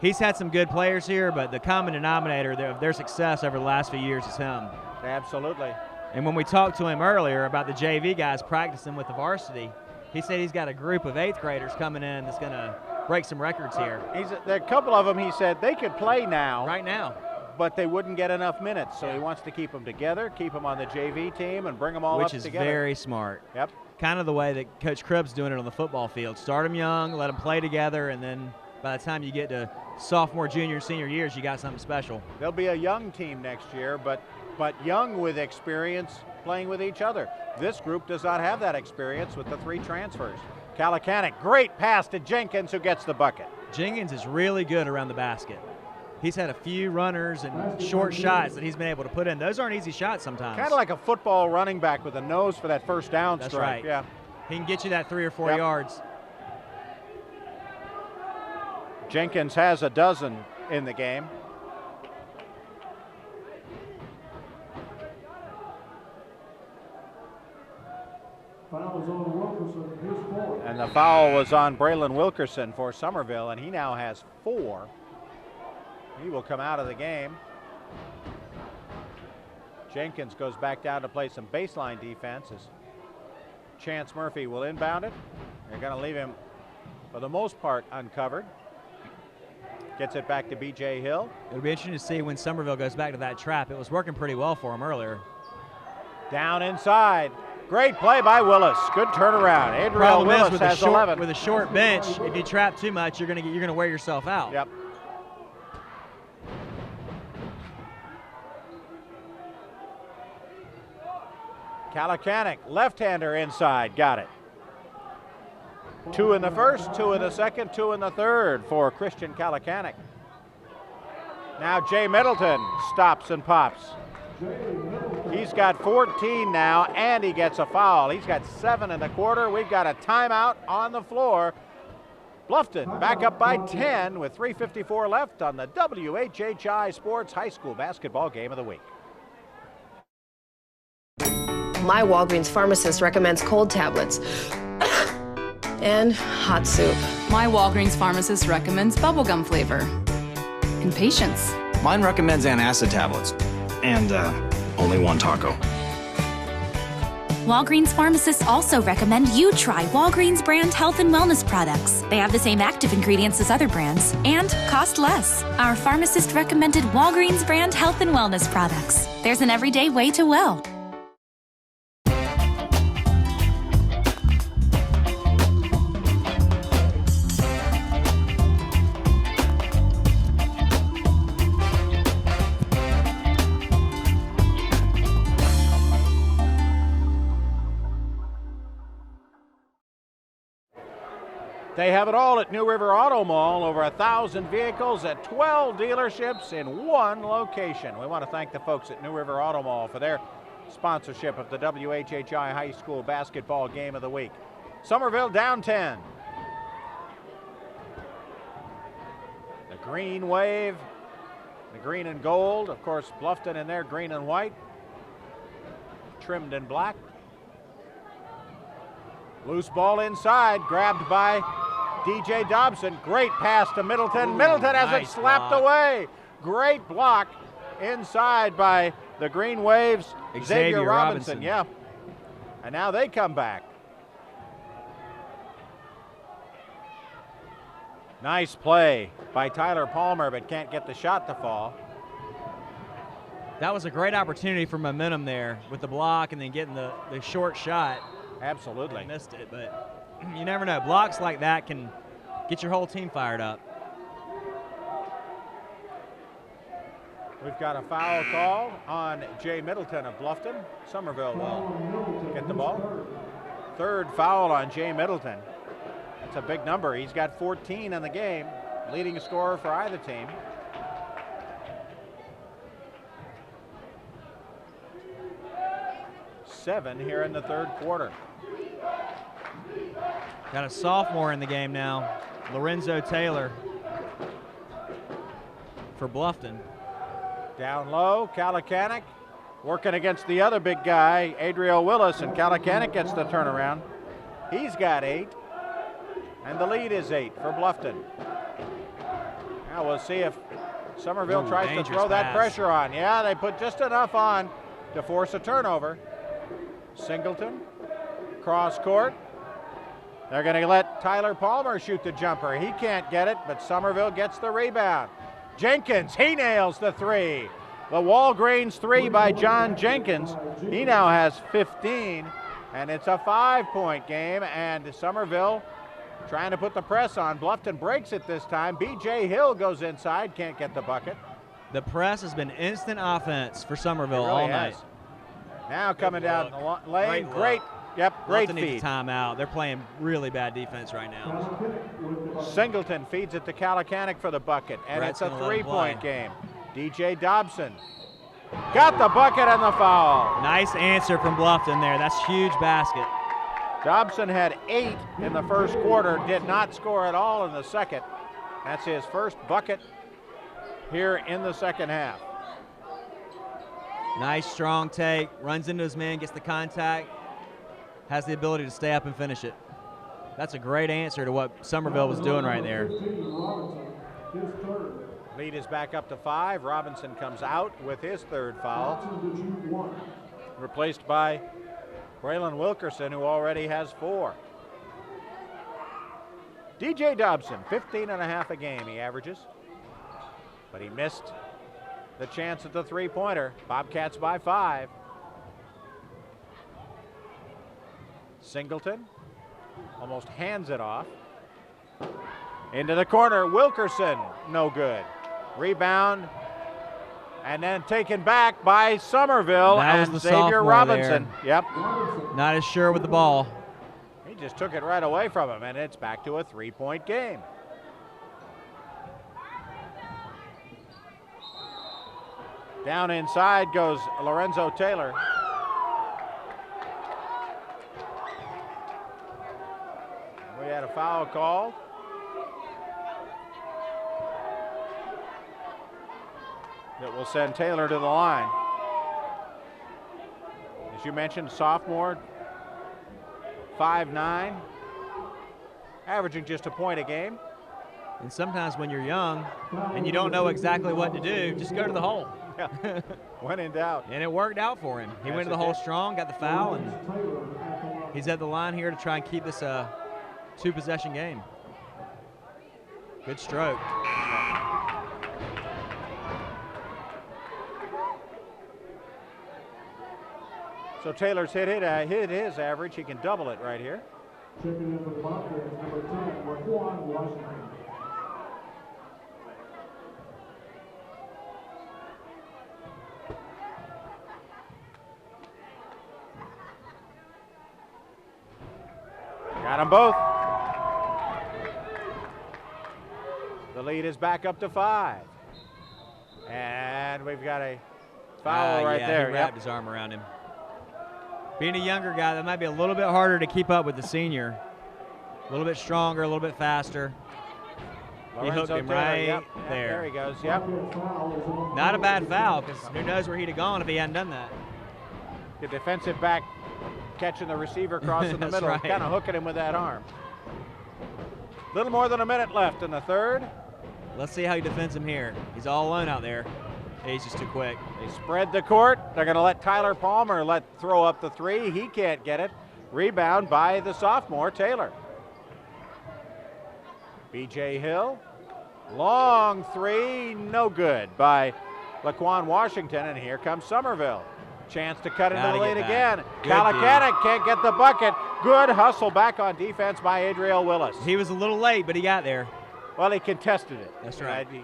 he's had some good players here, but the common denominator of their success over the last few years is him. Absolutely. And when we talked to him earlier about the JV guys practicing with the varsity, he said he's got a group of 8th graders coming in that's going to break some records here. A couple of them, he said, they could play now. Right now. But they wouldn't get enough minutes, so he wants to keep them together, keep them on the JV team, and bring them all up together. Which is very smart. Yep. Kind of the way that Coach Krebs doing it on the football field. Start them young, let them play together, and then by the time you get to sophomore, junior, senior years, you got something special. They'll be a young team next year, but young with experience playing with each other. This group does not have that experience with the 3 transfers. Kalakanik, great pass to Jenkins, who gets the bucket. Jenkins is really good around the basket. He's had a few runners and short shots that he's been able to put in. Those aren't easy shots sometimes. Kind of like a football running back with a nose for that first down That's strike. right. Yeah. He can get you that 3 or 4 yards. Jenkins has a dozen in the game. Foul is on Wilkerson, his fourth. And the foul was on Braylon Wilkerson for Summerville, and he now has 4. He will come out of the game. Jenkins goes back down to play some baseline defense as Chance Murphy will inbound it. They're going to leave him, for the most part, uncovered. Gets it back to B.J. Hill. It'll be interesting to see when Summerville goes back to that trap. It was working pretty well for him earlier. Down inside. Great play by Willis. Good turnaround. Adriel Problem Willis is with has 11. With a short bench, if you trap too much, you're gonna wear yourself out. Yep. Kalakanik, left-hander inside, got it. 2 in the first, 2 in the second, 2 in the third for Christian Kalakanik. Now Jay Middleton stops and pops. He's got 14 now, and he gets a foul. He's got 7 in the quarter. We've got a timeout on the floor. Bluffton back up by 10 with 3:54 left on the WHHI Sports High School Basketball Game of the Week. My Walgreens pharmacist recommends cold tablets and hot soup. My Walgreens pharmacist recommends bubblegum flavor. And patience. Mine recommends antacid tablets. And only one taco. Walgreens pharmacists also recommend you try Walgreens brand health and wellness products. They have the same active ingredients as other brands and cost less. Our pharmacist recommended Walgreens brand health and wellness products. There's an everyday way to well. They have it all at New River Auto Mall, over 1,000 vehicles at 12 dealerships in one location. We want to thank the folks at New River Auto Mall for their sponsorship of the WHHI High School Basketball Game of the Week. Summerville down 10. The green wave, the green and gold. Of course, Bluffton in their green and white, trimmed in black. Loose ball inside, grabbed by DJ Dobson. Great pass to Middleton. Ooh, Middleton has nice it slapped block. away. Great block inside by the Green Waves, Xavier Robinson. Yeah. And now they come back. Nice play by Tyler Palmer, but can't get the shot to fall. That was a great opportunity for momentum there with the block and then getting the short shot. Absolutely. They missed it, but you never know. Blocks like that can get your whole team fired up. We've got a foul call on Jay Middleton of Bluffton. Summerville will get the ball. Third foul on Jay Middleton. That's a big number. He's got 14 in the game, leading scorer for either team. Seven here in the third quarter. Got a sophomore in the game now, Lorenzo Taylor for Bluffton. Down low, Kalakanik working against the other big guy, Adriel Willis, and Kalakanik gets the turnaround. He's got 8, and the lead is 8 for Bluffton. Now we'll see if Summerville tries to throw that pressure on. Yeah, they put just enough on to force a turnover. Singleton, cross court. They're going to let Tyler Palmer shoot the jumper. He can't get it, but Summerville gets the rebound. Jenkins, he nails the 3. The Walgreens 3 by John Jenkins. He now has 15, and it's a 5-point game, and Summerville trying to put the press on. Bluffton breaks it this time. B.J. Hill goes inside, can't get the bucket. The press has been instant offense for Summerville really all night. Now coming down the lane, great Bluffton feed. needs a timeout. They're playing really bad defense right now. Singleton feeds it to Kalakanik for the bucket, and Brett's it's a gonna let him 3-point play. game. DJ Dobson got the bucket and the foul. Nice answer from Bluffton there. That's a huge basket. Dobson had 8 in the first quarter, did not score at all in the second. That's his first bucket here in the second half. Nice strong take, runs into his man, gets the contact, has the ability to stay up and finish it. That's a great answer to what Summerville was doing right there. Lead is back up to 5. Robinson comes out with his third foul. Replaced by Braylon Wilkerson, who already has 4. DJ Dobson, 15.5 a game he averages, but he missed the chance at the 3-pointer. Bobcats by 5. Singleton almost hands it off. Into the corner, Wilkerson, no good. Rebound, and then taken back by Summerville That and was the Xavier sophomore Robinson. there. Yep. Not as sure with the ball. He just took it right away from him, and it's back to a 3-point game. Down inside goes Lorenzo Taylor. We had a foul called. That will send Taylor to the line. As you mentioned, sophomore, 5'9", averaging just a point a game. And sometimes when you're young and you don't know exactly what to do, just go to the hole. Yeah. When in doubt. And it worked out for him. He went to the hole strong, got the foul, and he's at the line here to try and keep this a 2-possession game. Good stroke. So Taylor's hit his average. He can double it right here. Checking in for the Bobcats, number 10, Laquan Washington. Got them both. The lead is back up to 5. And we've got a foul right there. He wrapped his arm around him. Being a younger guy, that might be a little bit harder to keep up with the senior. A little bit stronger, a little bit faster. He hooked him right there. There he goes, yep. Not a bad foul, because who knows where he'd have gone if he hadn't done that. The defensive back catching the receiver across in the middle, right. kind of hooking him with that arm. Little more than a minute left in the third. Let's see how he defends him here. He's all alone out there. He's just too quick. They spread the court. They're going to let Tyler Palmer throw up the 3. He can't get it. Rebound by the sophomore, Taylor. B.J. Hill. Long 3, no good by Laquan Washington. And here comes Summerville. Chance to cut into the lead again. Kalakanek can't get the bucket. Good hustle back on defense by Adriel Willis. He was a little late, but he got there. Well, he contested it. That's right. He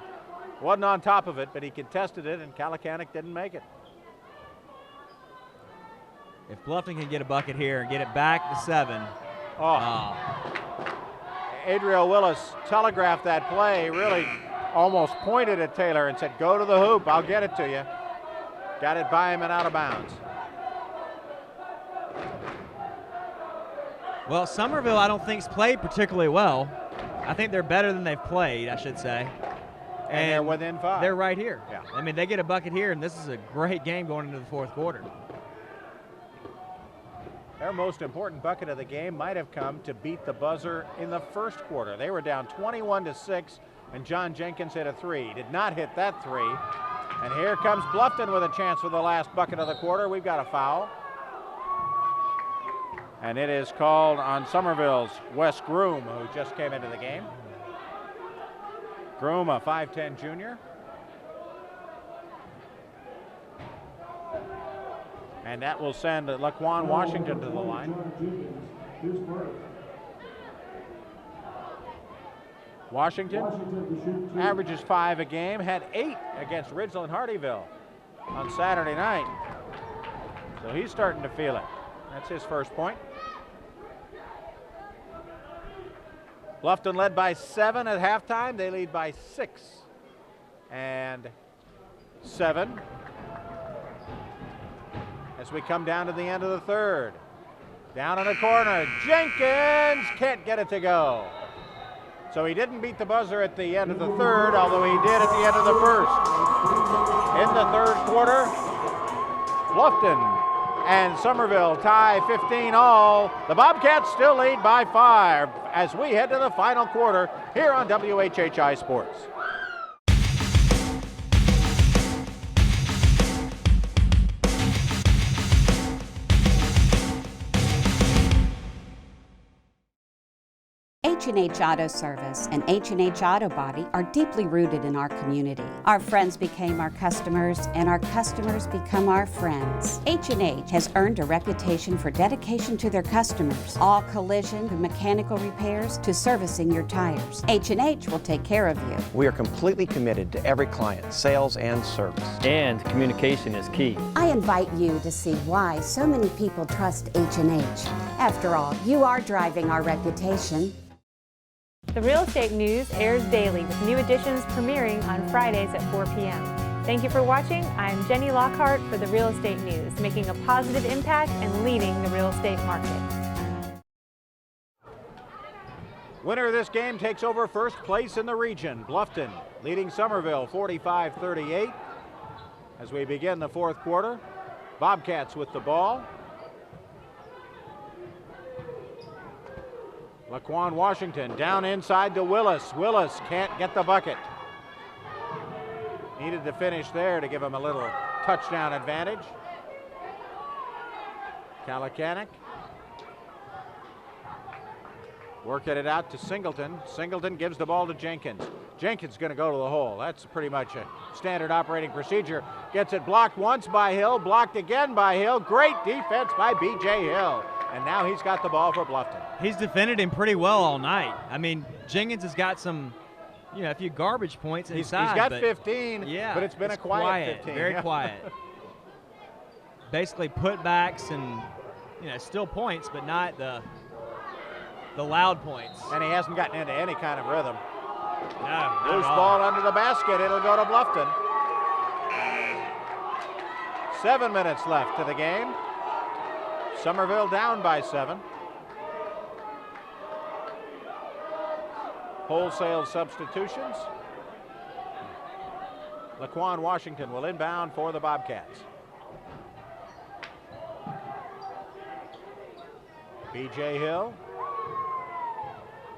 wasn't on top of it, but he contested it, and Kalakanek didn't make it. If Bluffton can get a bucket here and get it back to 7. Adriel Willis telegraphed that play, really almost pointed at Taylor and said, go to the hoop, I'll get it to you. Got it by him and out of bounds. Well, Summerville, I don't think's played particularly well. I think they're better than they've played, I should say. And they're within 5. They're right here. Yeah. I mean, they get a bucket here, and this is a great game going into the 4th quarter. Their most important bucket of the game might have come to beat the buzzer in the 1st quarter. They were down 21-6, and John Jenkins hit a 3. Did not hit that 3. And here comes Bluffton with a chance for the last bucket of the quarter. We've got a foul. And it is called on Summerville's Wes Groom, who just came into the game. Groom, a 5'10" junior. And that will send Laquan Washington to the line. Washington averages 5 a game, had 8 against Ridgeland Hardyville on Saturday night. So he's starting to feel it. That's his first point. Bluffton led by 7 at halftime. They lead by 6 and 7. As we come down to the end of the third. Down in the corner, Jenkins can't get it to go. So he didn't beat the buzzer at the end of the third, although he did at the end of the first. In the 3rd quarter, Bluffton and Summerville tie 15 all. The Bobcats still lead by 5 as we head to the final quarter here on WHHI Sports. H&H Auto Service and H&H Auto Body are deeply rooted in our community. Our friends became our customers, and our customers become our friends. H&H has earned a reputation for dedication to their customers. All collision and mechanical repairs to servicing your tires. H&H will take care of you. We are completely committed to every client, sales and service. And communication is key. I invite you to see why so many people trust H&H. After all, you are driving our reputation. The Real Estate News airs daily with new editions premiering on Fridays at 4 p.m. Thank you for watching. I'm Jenny Lockhart for the Real Estate News, making a positive impact and leading the real estate market. Winner of this game takes over first place in the region. Bluffton leading Summerville 45-38. As we begin the fourth quarter, Bobcats with the ball. Laquan Washington down inside to Willis. Willis can't get the bucket. Needed to finish there to give him a little touchdown advantage. Kalakanik working it out to Singleton. Singleton gives the ball to Jenkins. Jenkins going to go to the hole. That's pretty much a standard operating procedure. Gets it blocked once by Hill, blocked again by Hill. Great defense by B.J. Hill. And now he's got the ball for Bluffton. He's defended him pretty well all night. I mean, Jenkins has got some, a few garbage points inside. He's got 15, yeah, but it's been a quiet 15. Very quiet. Basically putbacks and, still points, but not the loud points. And he hasn't gotten into any kind of rhythm. No, loose ball under the basket. It'll go to Bluffton. 7 minutes left to the game. Summerville down by 7. Wholesale substitutions. Laquan Washington will inbound for the Bobcats. B.J. Hill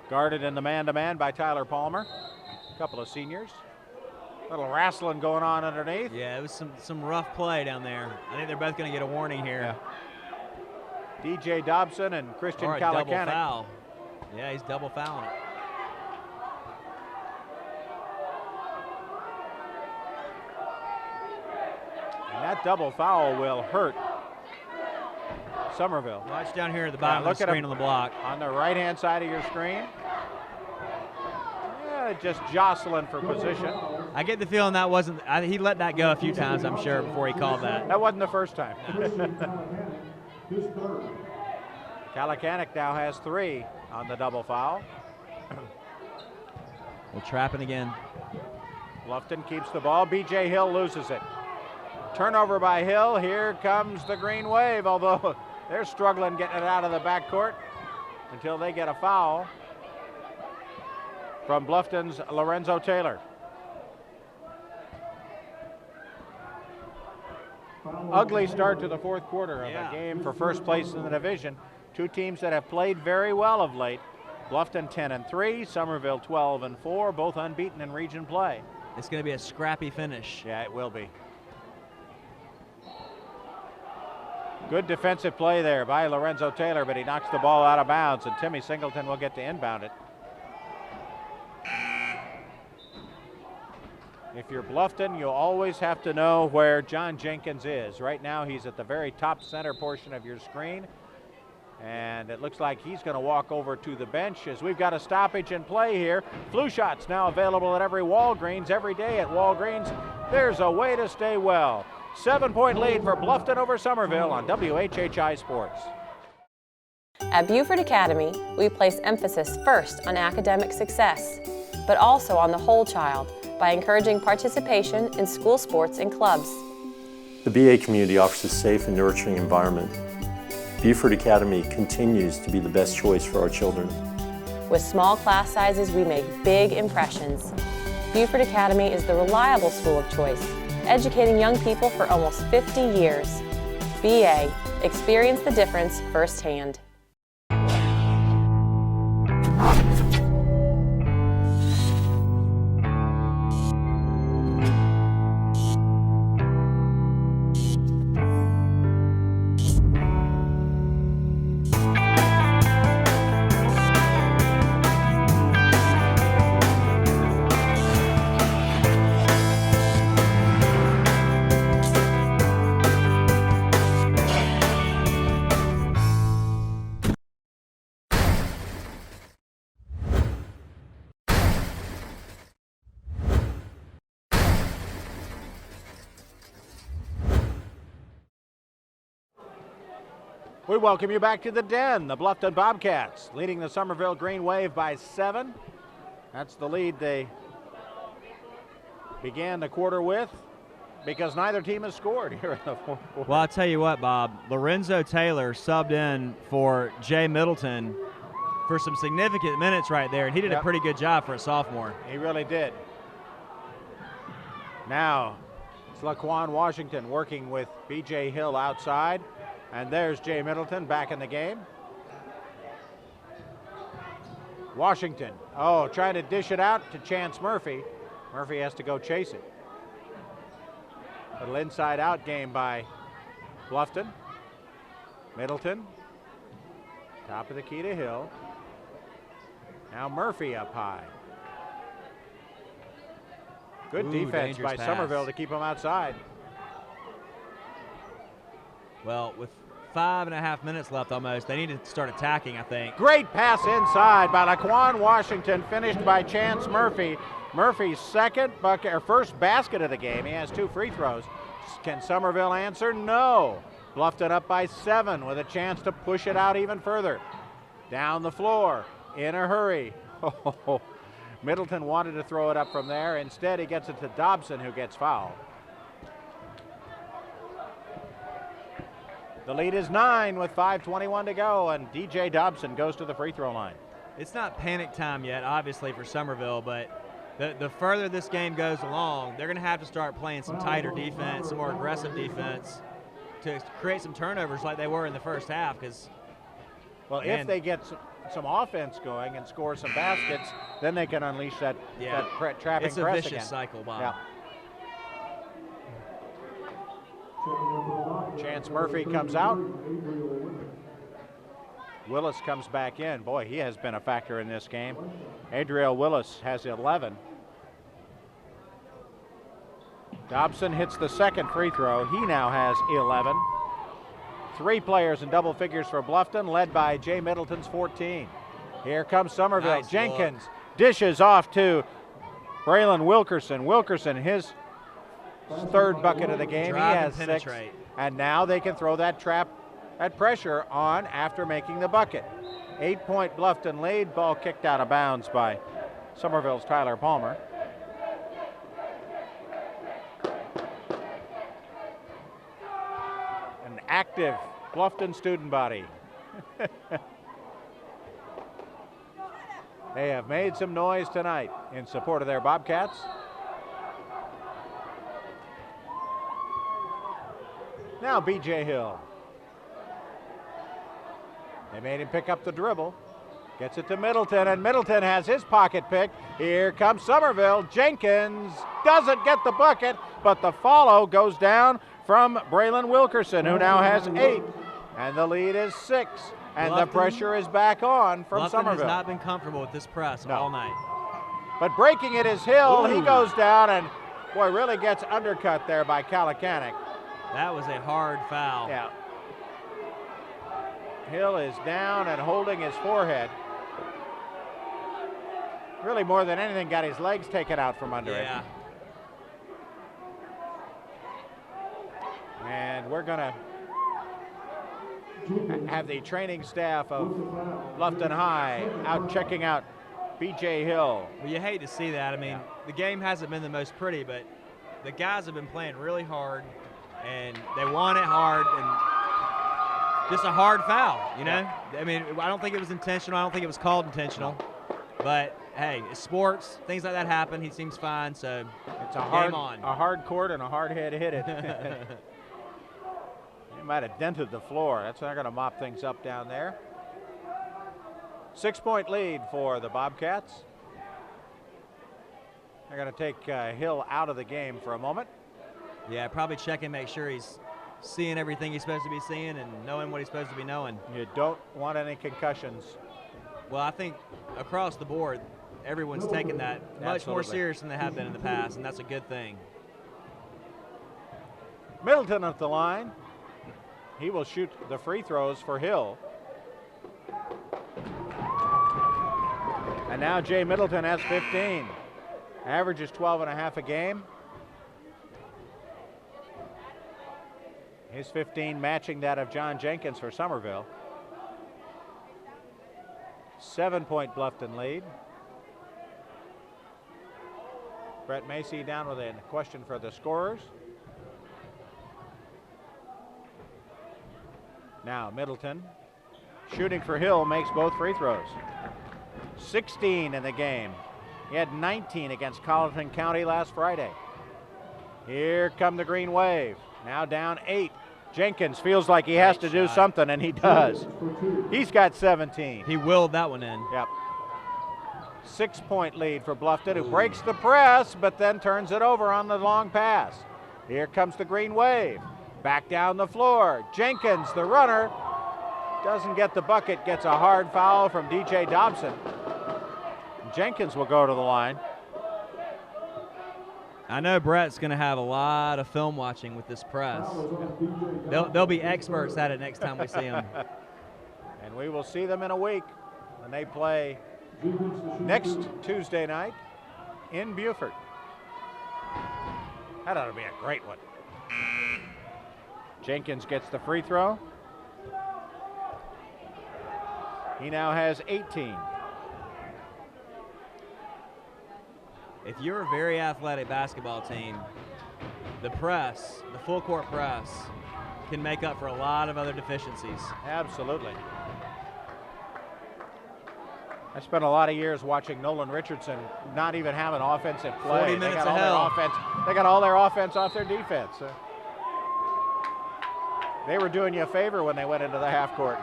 guarded in the man-to-man by Tyler Palmer. A couple of seniors. A little wrestling going on underneath. Yeah, it was some rough play down there. I think they're both going to get a warning here. Yeah. D.J. Dobson and Christian Or a Kalakanik. double foul. Yeah, he's double fouling it. And that double foul will hurt Summerville. Watch down here at the bottom of the screen on the block. On the right-hand side of your screen. Yeah, just jostling for position. I get the feeling that wasn't, he let that go a few times, I'm sure, before he called that. That wasn't the first time. Kalakanik now has 3 on the double foul. We're trapping again. Bluffton keeps the ball. B.J. Hill loses it. Turnover by Hill. Here comes the Green Wave, although they're struggling getting it out of the backcourt until they get a foul from Bluffton's Lorenzo Taylor. Ugly start to the fourth quarter of a game for first place in the division. Two teams that have played very well of late. Bluffton 10-3, Summerville 12-4, both unbeaten in region play. It's going to be a scrappy finish. Yeah, it will be. Good defensive play there by Lorenzo Taylor, but he knocks the ball out of bounds, and Timmy Singleton will get to inbound it. If you're Bluffton, you always have to know where John Jenkins is. Right now, he's at the very top center portion of your screen, and it looks like he's going to walk over to the bench as we've got a stoppage in play here. Flu shots now available at every Walgreens, every day at Walgreens. There's a way to stay well. 7-point lead for Bluffton over Summerville on WHHI Sports. At Beaufort Academy, we place emphasis first on academic success, but also on the whole child by encouraging participation in school sports and clubs. The BA community offers a safe and nurturing environment. Beaufort Academy continues to be the best choice for our children. With small class sizes, we make big impressions. Beaufort Academy is the reliable school of choice, educating young people for almost 50 years. BA, experience the difference firsthand. We welcome you back to the Den. The Bluffton Bobcats leading the Summerville Green Wave by 7. That's the lead they began the quarter with. because neither team has scored here in the fourth quarter. Well, I'll tell you what, Bob. Lorenzo Taylor subbed in for Jay Middleton for some significant minutes right there, and he did a pretty good job for a sophomore. He really did. Now, it's Laquan Washington working with B.J. Hill outside, and there's Jay Middleton back in the game. Washington, trying to dish it out to Chance Murphy. Murphy has to go chase it. Little inside-out game by Bluffton. Middleton, top of the key to Hill. Now Murphy up high. Good defense by Summerville to keep him outside. Well, with 5.5 minutes left almost, they need to start attacking, I think. Great pass inside by Laquan Washington, finished by Chance Murphy. Murphy's first basket of the game. He has 2 free throws. Can Summerville answer? No. Bluffton up by 7 with a chance to push it out even further. Down the floor in a hurry. Middleton wanted to throw it up from there. Instead, he gets it to Dobson, who gets fouled. The lead is 9 with 5:21 to go, and DJ Dobson goes to the free throw line. It's not panic time yet, obviously, for Summerville, but the further this game goes along, they're going to have to start playing some tighter defense, some more aggressive defense to create some turnovers like they were in the first half. Because, if they get some offense going and score some baskets, then they can unleash that trapping it's a press vicious again. cycle, Bob. Yeah. Chance Murphy comes out. Willis comes back in. Boy, he has been a factor in this game. Adriel Willis has 11. Dobson hits the second free throw. He now has 11. 3 players in double figures for Bluffton, led by Jay Middleton's 14. Here comes Summerville. Nice Jenkins dishes off to Braylon Wilkerson. Wilkerson, his third bucket of the game. He has 6. And now they can throw that pressure on after making the bucket. 8-point Bluffton lead. Ball kicked out of bounds by Summerville's Tyler Palmer. An active Bluffton student body. They have made some noise tonight in support of their Bobcats. Now B.J. Hill. They made him pick up the dribble. Gets it to Middleton, and Middleton has his pocket pick. Here comes Summerville. Jenkins doesn't get the bucket, but the follow goes down from Braylon Wilkerson, who now has 8. And the lead is 6. And the pressure is back on from Bluffton Summerville. has not been comfortable with this press all night. But breaking it is Hill. He goes down and, boy, really gets undercut there by Kalakanik. That was a hard foul. Yeah. Hill is down and holding his forehead. Really, more than anything, got his legs taken out from under it. And we're going to have the training staff of Bluffton High out checking out B.J. Hill. Well, you hate to see that. I mean, the game hasn't been the most pretty, but the guys have been playing really hard, and they want it hard, and just a hard foul, you know? I mean, I don't think it was intentional. I don't think it was called intentional. But, hey, it's sports. Things like that happen. He seems fine, so it's a game hard court and a hard head hit it. He might have dented the floor. That's not going to mop things up down there. 6-point lead for the Bobcats. They're going to take Hill out of the game for a moment. Yeah, probably check and make sure he's seeing everything he's supposed to be seeing and knowing what he's supposed to be knowing. You don't want any concussions. Well, I think across the board, everyone's taking that much more serious than they have been in the past, and that's a good thing. Middleton at the line. He will shoot the free throws for Hill. And now Jay Middleton has 15. Averages 12.5 a game. His 15 matching that of John Jenkins for Summerville. 7-point Bluffton lead. Brett Macy down with a question for the scorers. Now Middleton, shooting for Hill, makes both free throws. 16 in the game. He had 19 against Colleton County last Friday. Here come the Green Wave. Now down 8. Jenkins feels like he has to do something, and he does. He's got 17. He willed that one in. Yep. 6-point lead for Bluffton, who breaks the press, but then turns it over on the long pass. Here comes the Green Wave. Back down the floor. Jenkins, the runner, doesn't get the bucket, gets a hard foul from DJ Dobson. Jenkins will go to the line. I know Brett's going to have a lot of film watching with this press. They'll be experts at it next time we see them. And we will see them in a week when they play next Tuesday night in Beaufort. That ought to be a great one. Jenkins gets the free throw. He now has 18. If you're a very athletic basketball team, the press, the full court press, can make up for a lot of other deficiencies. Absolutely. I spent a lot of years watching Nolan Richardson not even have an offensive play. 40 minutes of hell. They got all their offense off their defense. They were doing you a favor when they went into the half court.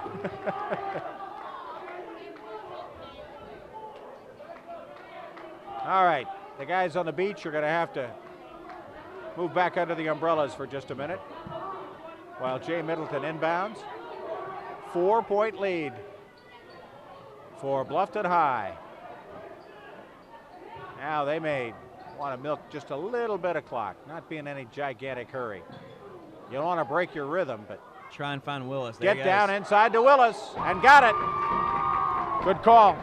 All right, the guys on the beach are going to have to move back under the umbrellas for just a minute while Jay Middleton inbounds. 4-point lead for Bluffton High. Now they may want to milk just a little bit of clock, not be in any gigantic hurry. You don't want to break your rhythm, but try and find Willis. There get down inside to Willis and got it. Good call.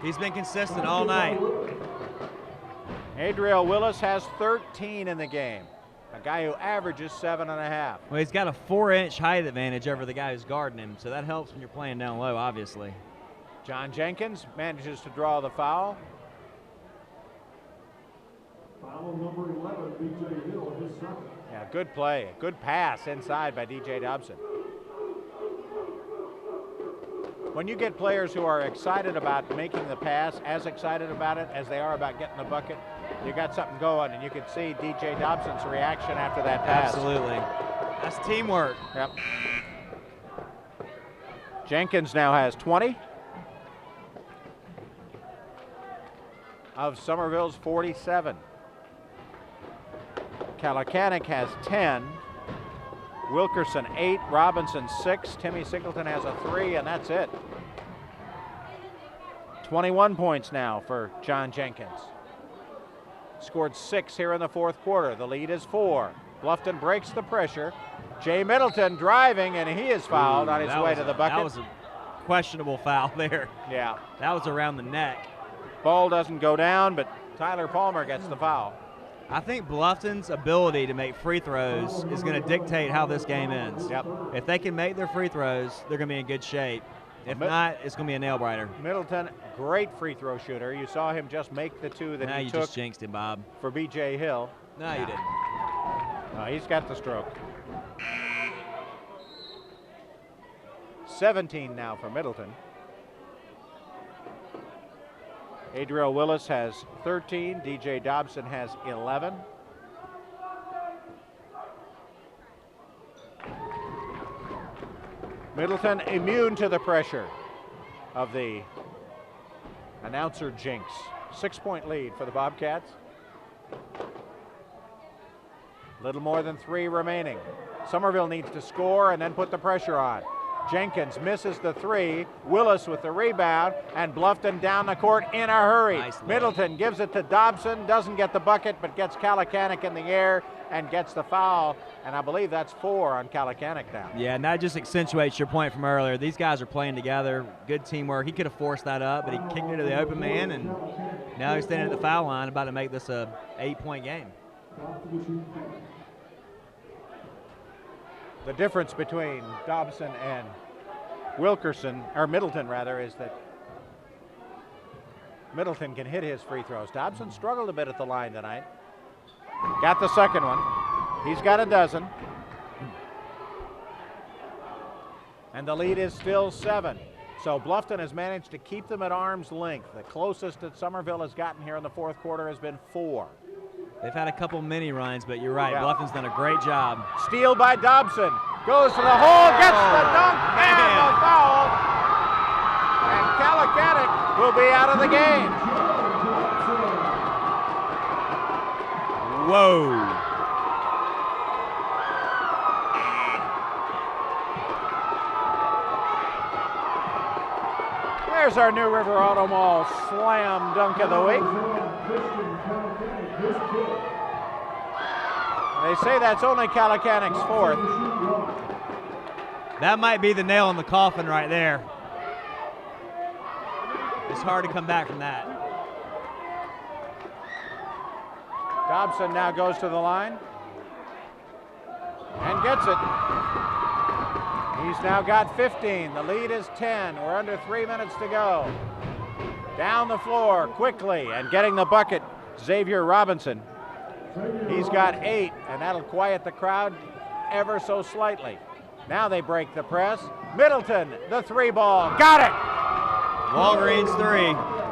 He's been consistent all night. Adriel Willis has 13 in the game. A guy who averages 7.5. Well, he's got a 4-inch height advantage over the guy who's guarding him, so that helps when you're playing down low, obviously. John Jenkins manages to draw the foul. Foul number 11, DJ Hill, his second. Yeah, good play. Good pass inside by DJ Dobson. When you get players who are excited about making the pass, as excited about it as they are about getting the bucket, you got something going, and you can see DJ Dobson's reaction after that pass. Absolutely. That's teamwork. Yep. Jenkins now has 20 of Summerville's 47. Kalakanik has 10. Wilkerson 8, Robinson 6, Timmy Singleton has a 3, and that's it. 21 points now for John Jenkins. Scored 6 here in the fourth quarter. The lead is 4. Bluffton breaks the pressure. Jay Middleton driving, and he is fouled on his way to the bucket. That was a questionable foul there. Yeah. That was around the neck. Ball doesn't go down, but Tyler Palmer gets the foul. I think Bluffton's ability to make free throws is going to dictate how this game ends. Yep. If they can make their free throws, they're going to be in good shape. If not, it's going to be a nail biter. Middleton, great free throw shooter. You saw him just make the 2 that now he you took just jinxed him, Bob. For B.J. Hill. No, you didn't. No, he's got the stroke. 17 now for Middleton. Adriel Willis has 13. DJ Dobson has 11. Middleton immune to the pressure of the announcer jinx. 6-point lead for the Bobcats. Little more than 3 remaining. Summerville needs to score and then put the pressure on. Jenkins misses the 3. Willis with the rebound, and Bluffton down the court in a hurry. Nice. Middleton gives it to Dobson, doesn't get the bucket, but gets Kalakanik in the air and gets the foul. And I believe that's 4 on Kalakanik now. Yeah, and that just accentuates your point from earlier. These guys are playing together. Good teamwork. He could have forced that up, but he kicked it to the open man, and now he's standing at the foul line about to make this a 8-point game. The difference between Dobson and Wilkerson, or Middleton rather, is that Middleton can hit his free throws. Dobson struggled a bit at the line tonight. Got the second one. He's got a dozen. and the lead is still 7. So Bluffton has managed to keep them at arm's length. The closest that Summerville has gotten here in the fourth quarter has been 4. They've had a couple mini runs, but you're right, Yeah. Bluffton's done a great job. Steal by Dobson. Goes to the hole, gets the dunk, and the foul. And Kalakanik will be out of the game. Whoa. There's our New River Auto Mall slam dunk of the week. They say that's only Kalakanik's 4th. That might be the nail in the coffin right there. It's hard to come back from that. Dobson now goes to the line and gets it. He's now got 15. The lead is 10. We're under 3 minutes to go. Down the floor quickly and getting the bucket, Xavier Robinson. He's got 8, and that'll quiet the crowd ever so slightly. Now they break the press. Middleton, the 3 ball. Got it! Walgreens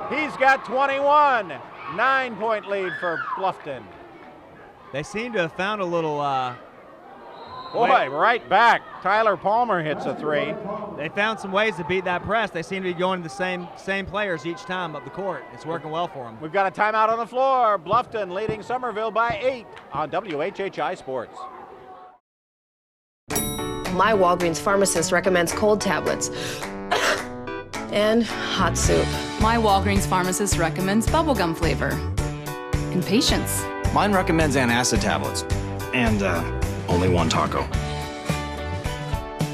3. He's got 21. 9-point lead for Bluffton. They seem to have found a little... Boy, right back. Tyler Palmer hits a 3. They found some ways to beat that press. They seem to be going to the same players each time up the court. It's working well for them. We've got a timeout on the floor. Bluffton leading Summerville by 8 on WHHI Sports. My Walgreens pharmacist recommends cold tablets and hot soup. My Walgreens pharmacist recommends bubblegum flavor. And patience. Mine recommends antacid tablets. And, only one taco.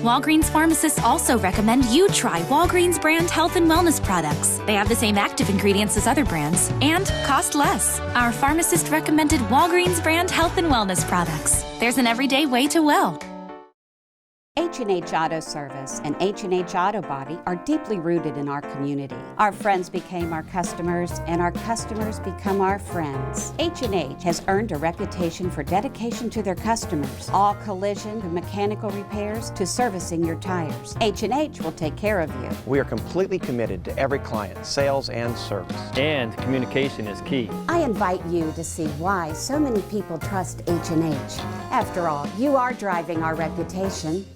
Walgreens pharmacists also recommend you try Walgreens brand health and wellness products. They have the same active ingredients as other brands and cost less. Our pharmacist recommended Walgreens brand health and wellness products. There's an everyday way to well. H&H Auto Service and H&H Auto Body are deeply rooted in our community. Our friends became our customers, and our customers become our friends. H&H has earned a reputation for dedication to their customers. All collision and mechanical repairs to servicing your tires. H&H will take care of you. We are completely committed to every client, sales and service. And communication is key. I invite you to see why so many people trust H&H. After all, you are driving our reputation.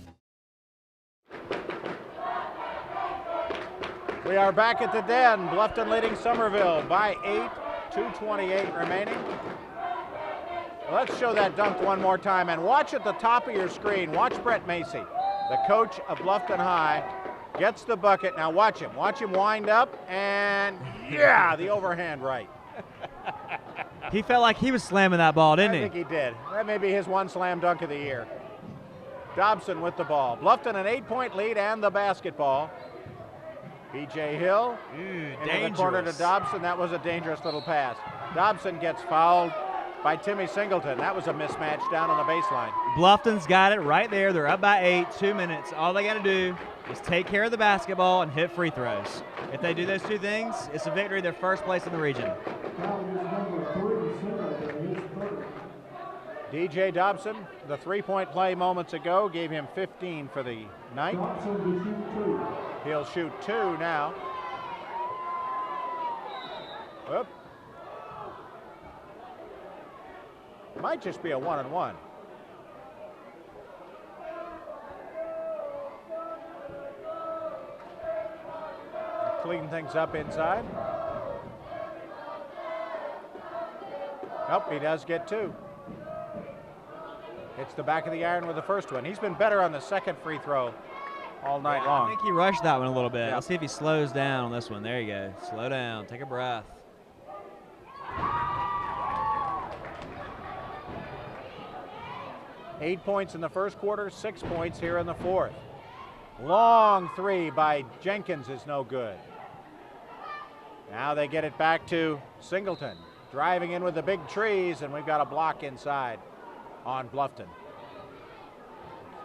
We are back at the Den. Bluffton leading Summerville by 8, 2:28 remaining. Let's show that dunk one more time and watch at the top of your screen. Watch Brett Macy, the coach of Bluffton High, gets the bucket. Now watch him wind up, and yeah, the overhand right. He felt like he was slamming that ball, didn't he? I think he did. That may be his one slam dunk of the year. Dobson with the ball. Bluffton an 8-point lead and the basketball. B.J. Hill into the corner to Dobson. That was a dangerous little pass. Dobson gets fouled by Timmy Singleton. That was a mismatch down on the baseline. Bluffton's got it right there. They're up by 8, 2 minutes. All they got to do is take care of the basketball and hit free throws. If they do those two things, it's a victory. They're first place in the region. DJ Dobson, the 3-point play moments ago, gave him 15 for the night. He'll shoot 2 now. Whoop. Might just be a 1-and-1. Clean things up inside. Nope, he does get 2. Hits the back of the iron with the first one. He's been better on the second free throw all night long. I think he rushed that one a little bit. Yep. Let's see if he slows down on this one. There you go. Slow down. Take a breath. Eight points in the first quarter, 6 points here in the fourth. Long 3 by Jenkins is no good. Now they get it back to Singleton. Driving in with the big trees, and we've got a block inside on Bluffton.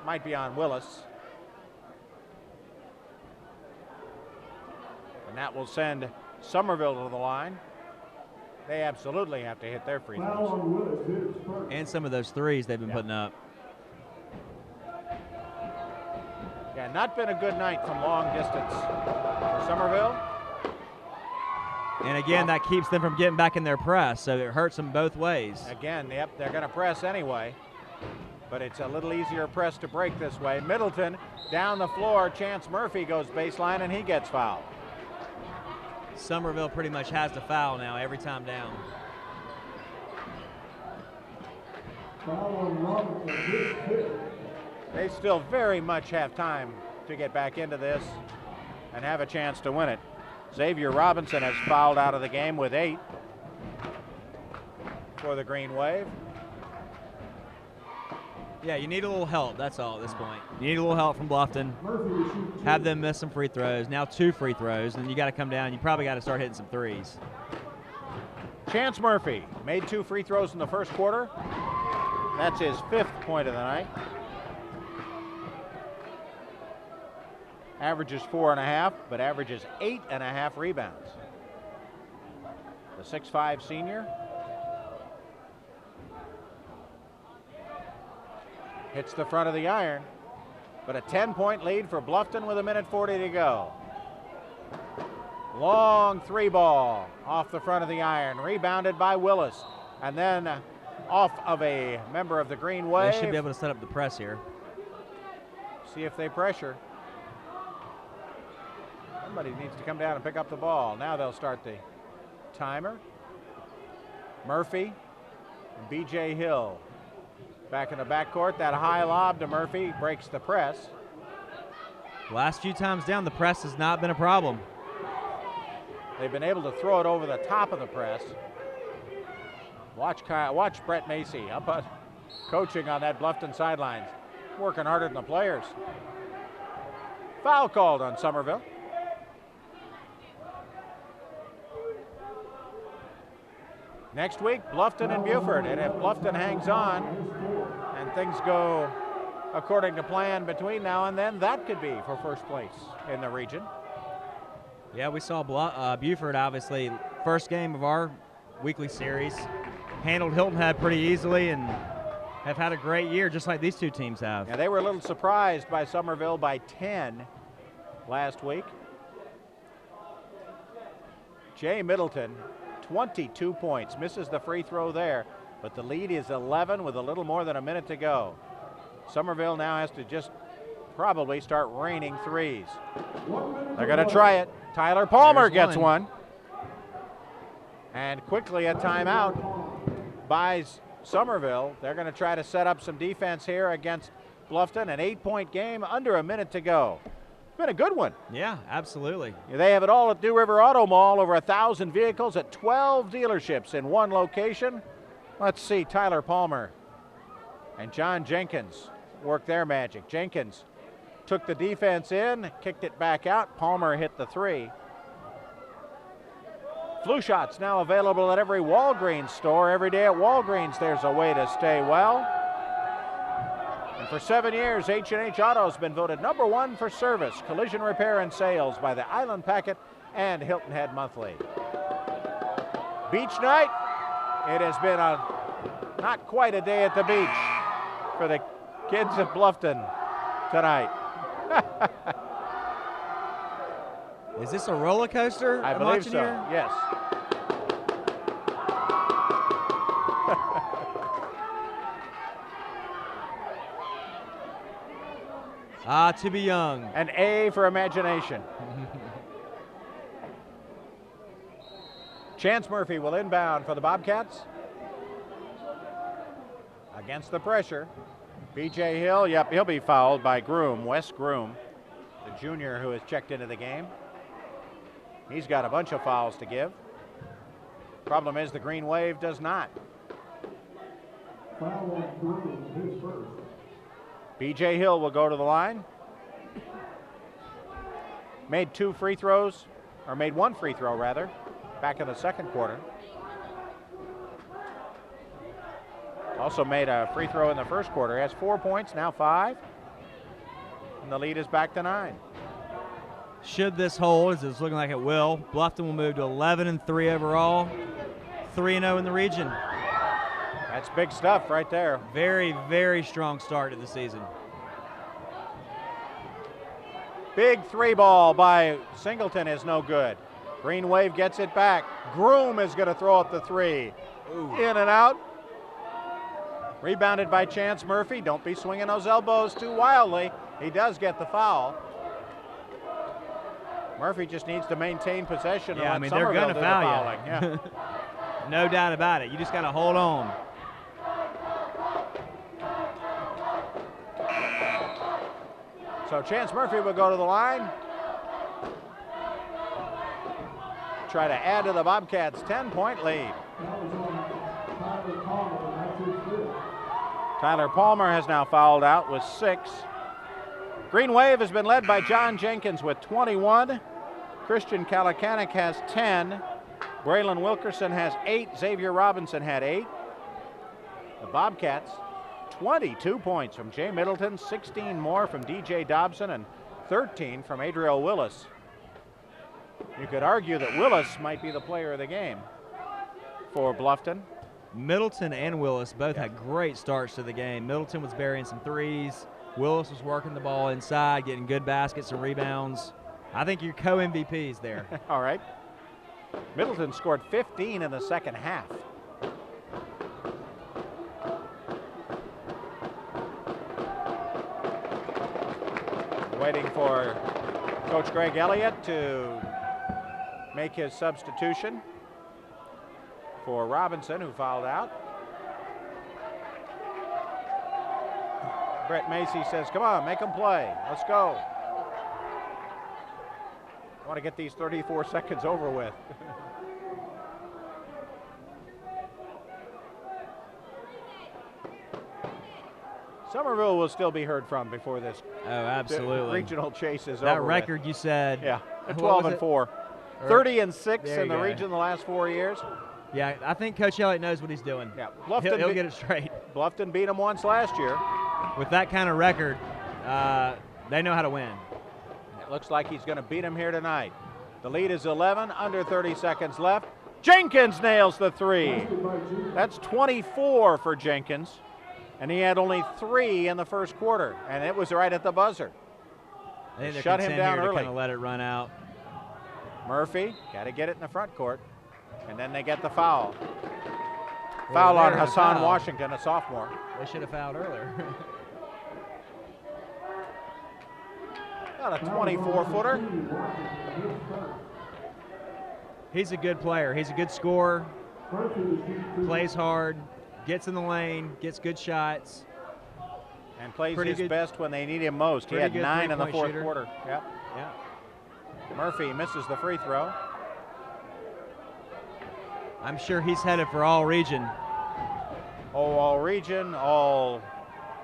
Might be on Willis. And that will send Summerville to the line. They absolutely have to hit their free throws. And some of those threes they've been putting up. Yeah, Not been a good night from long distance for Summerville. And again, that keeps them from getting back in their press, so it hurts them both ways. Again, yep, they're going to press anyway, but it's a little easier press to break this way. Middleton down the floor. Chance Murphy goes baseline, and he gets fouled. Summerville pretty much has the foul now every time down. They still very much have time to get back into this and have a chance to win it. Xavier Robinson has fouled out of the game with 8 for the Green Wave. Yeah, you need a little help, that's all at this point. You need a little help from Bluffton. Have them miss some free throws. Now 2 free throws, and you got to come down. You probably got to start hitting some threes. Chance Murphy made 2 free throws in the first quarter. That's his 5th point of the night. Averages 4.5, but averages 8.5 rebounds. The 6'5" senior hits the front of the iron, but a 10-point lead for Bluffton with 1:40 to go. Long 3 ball off the front of the iron, rebounded by Willis, and then off of a member of the Green Wave. They should be able to set up the press here. See if they pressure. Somebody needs to come down and pick up the ball. Now they'll start the timer. Murphy and B.J. Hill back in the backcourt. That high lob to Murphy breaks the press. Last few times down, the press has not been a problem. They've been able to throw it over the top of the press. Watch Brett Macy. How about coaching on that Bluffton sidelines? Working harder than the players. Foul called on Summerville. Next week, Bluffton and Beaufort, and if Bluffton hangs on and things go according to plan between now and then, that could be for first place in the region. Yeah, we saw Beaufort, obviously, first game of our weekly series. Handled Hilton Head pretty easily and have had a great year, just like these two teams have. Yeah, they were a little surprised by Summerville by 10 last week. Jay Middleton, 22 points, misses the free throw there, but the lead is 11 with a little more than a minute to go. Summerville now has to just probably start raining threes. They're going to try it. Tyler Palmer gets one. And quickly a timeout buys Summerville. They're going to try to set up some defense here against Bluffton. An 8-point game, under a minute to go. It's been a good one. Yeah, absolutely. They have it all at New River Auto Mall, over 1,000 vehicles at 12 dealerships in one location. Let's see, Tyler Palmer and John Jenkins work their magic. Jenkins took the defense in, kicked it back out. Palmer hit the 3. Flu shots now available at every Walgreens store. Every day at Walgreens, there's a way to stay well. And for 7 years, H&H Auto has been voted #1 for service, collision repair, and sales by the Island Packet and Hilton Head Monthly. Beach night. It has been not quite a day at the beach for the kids at Bluffton tonight. Is this a roller coaster? I believe so, here? yes. To be young. An A for imagination. Chance Murphy will inbound for the Bobcats. Against the pressure. B.J. Hill, yep, he'll be fouled by Groom, Wes Groom, the junior who has checked into the game. He's got a bunch of fouls to give. Problem is the Green Wave does not. B.J. Hill will go to the line. Made 2 free throws, or made 1 free throw rather, back in the second quarter. Also made a free throw in the first quarter. He has 4 points, now 5. And the lead is back to 9. Should this hold, as it's looking like it will, Bluffton will move to 11-3 overall, 3-0 in the region. That's big stuff right there. Very, very strong start to the season. Big 3 ball by Singleton is no good. Green Wave gets it back. Groom is going to throw up the 3. Ooh. In and out. Rebounded by Chance Murphy. Don't be swinging those elbows too wildly. He does get the foul. Murphy just needs to maintain possession. Yeah, I and mean, Summerville they're going to foul you. Yeah. No doubt about it. You just got to hold on. So Chance Murphy will go to the line. Try to add to the Bobcats' 10-point lead. Tyler Palmer has now fouled out with 6. Green Wave has been led by John Jenkins with 21. Christian Kalakanik has 10. Braylon Wilkerson has 8. Xavier Robinson had 8. The Bobcats, 22 points from Jay Middleton, 16 more from DJ Dobson, and 13 from Adriel Willis. You could argue that Willis might be the player of the game for Bluffton. Middleton and Willis both had great starts to the game. Middleton was burying some threes. Willis was working the ball inside, getting good baskets and rebounds. I think you're co-MVPs there. All right. Middleton scored 15 in the second half. Waiting for Coach Greg Elliott to make his substitution for Robinson, who fouled out. Brett Macy says, come on, make them play. Let's go. I want to get these 34 seconds over with. Summerville will still be heard from before this. Oh, absolutely. Regional chase is over. That record with. You said. Yeah, 12-4. 30-6 in the region the last 4 years. Yeah, I think Coach Elliott knows what he's doing. Yeah, he'll get it straight. Bluffton beat him once last year. With that kind of record, they know how to win. It looks like he's going to beat him here tonight. The lead is 11, under 30 seconds left. Jenkins nails the 3. That's 24 for Jenkins, and he had only 3 in the first quarter, and it was right at the buzzer. I think shut him down early. Kind of let it run out. Murphy got to get it in the front court, and then they get the foul. Foul on Hassan Washington, a sophomore. They should have fouled earlier. Got a 24-footer. He's a good player. He's a good scorer. Plays hard, gets in the lane, gets good shots. And plays his best when they need him most. He had 9 in the fourth quarter. Yep. Yeah. Murphy misses the free throw. I'm sure he's headed for all region. Oh, all region, all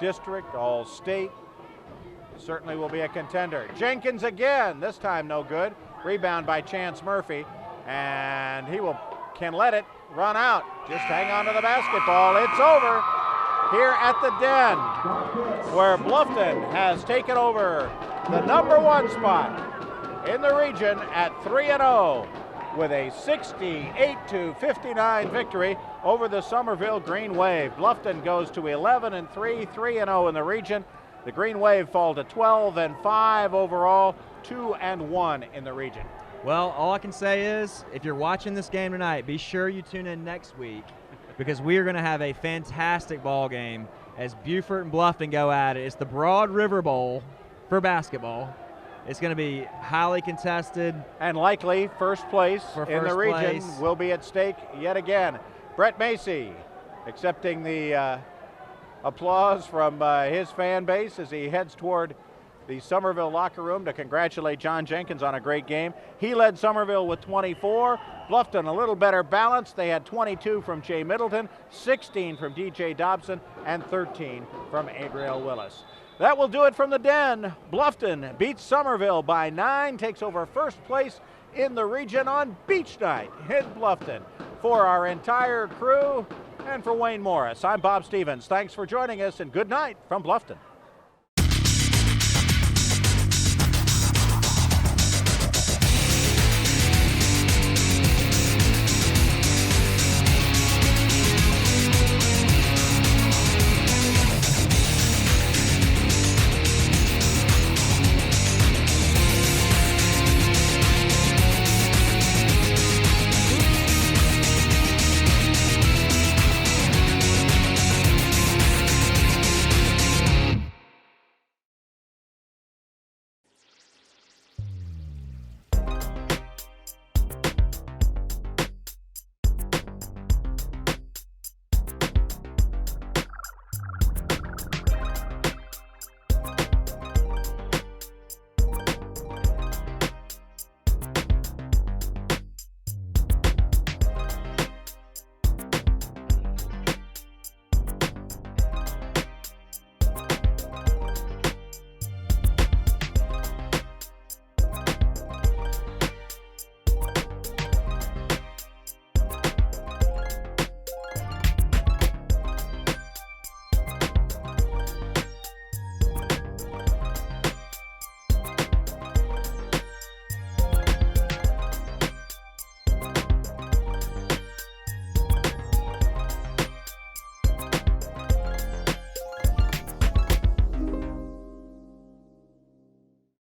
district, all state. Certainly will be a contender. Jenkins again, this time no good. Rebound by Chance Murphy, and can let it run out. Just hang on to the basketball. It's over here at the Den, where Bluffton has taken over the #1 spot in the region at 3-0 with a 68-59 victory over the Summerville Green Wave. Bluffton goes to 11-3, 3-0 in the region. The Green Wave fall to 12-5 overall, 2-1 in the region. Well, all I can say is, if you're watching this game tonight, be sure you tune in next week because we are going to have a fantastic ball game as Beaufort and Bluffton go at it. It's the Broad River Bowl for basketball. It's going to be highly contested. And likely first place in the region will be at stake yet again. Brett Macy accepting the applause from his fan base as he heads toward the Summerville locker room to congratulate John Jenkins on a great game. He led Summerville with 24. Bluffton a little better balanced. They had 22 from Jay Middleton, 16 from DJ Dobson, and 13 from Adriel Willis. That will do it from the Den. Bluffton beats Summerville by 9, takes over first place in the region on beach night in Bluffton. For our entire crew and for Wayne Morris, I'm Bob Stevens. Thanks for joining us and good night from Bluffton.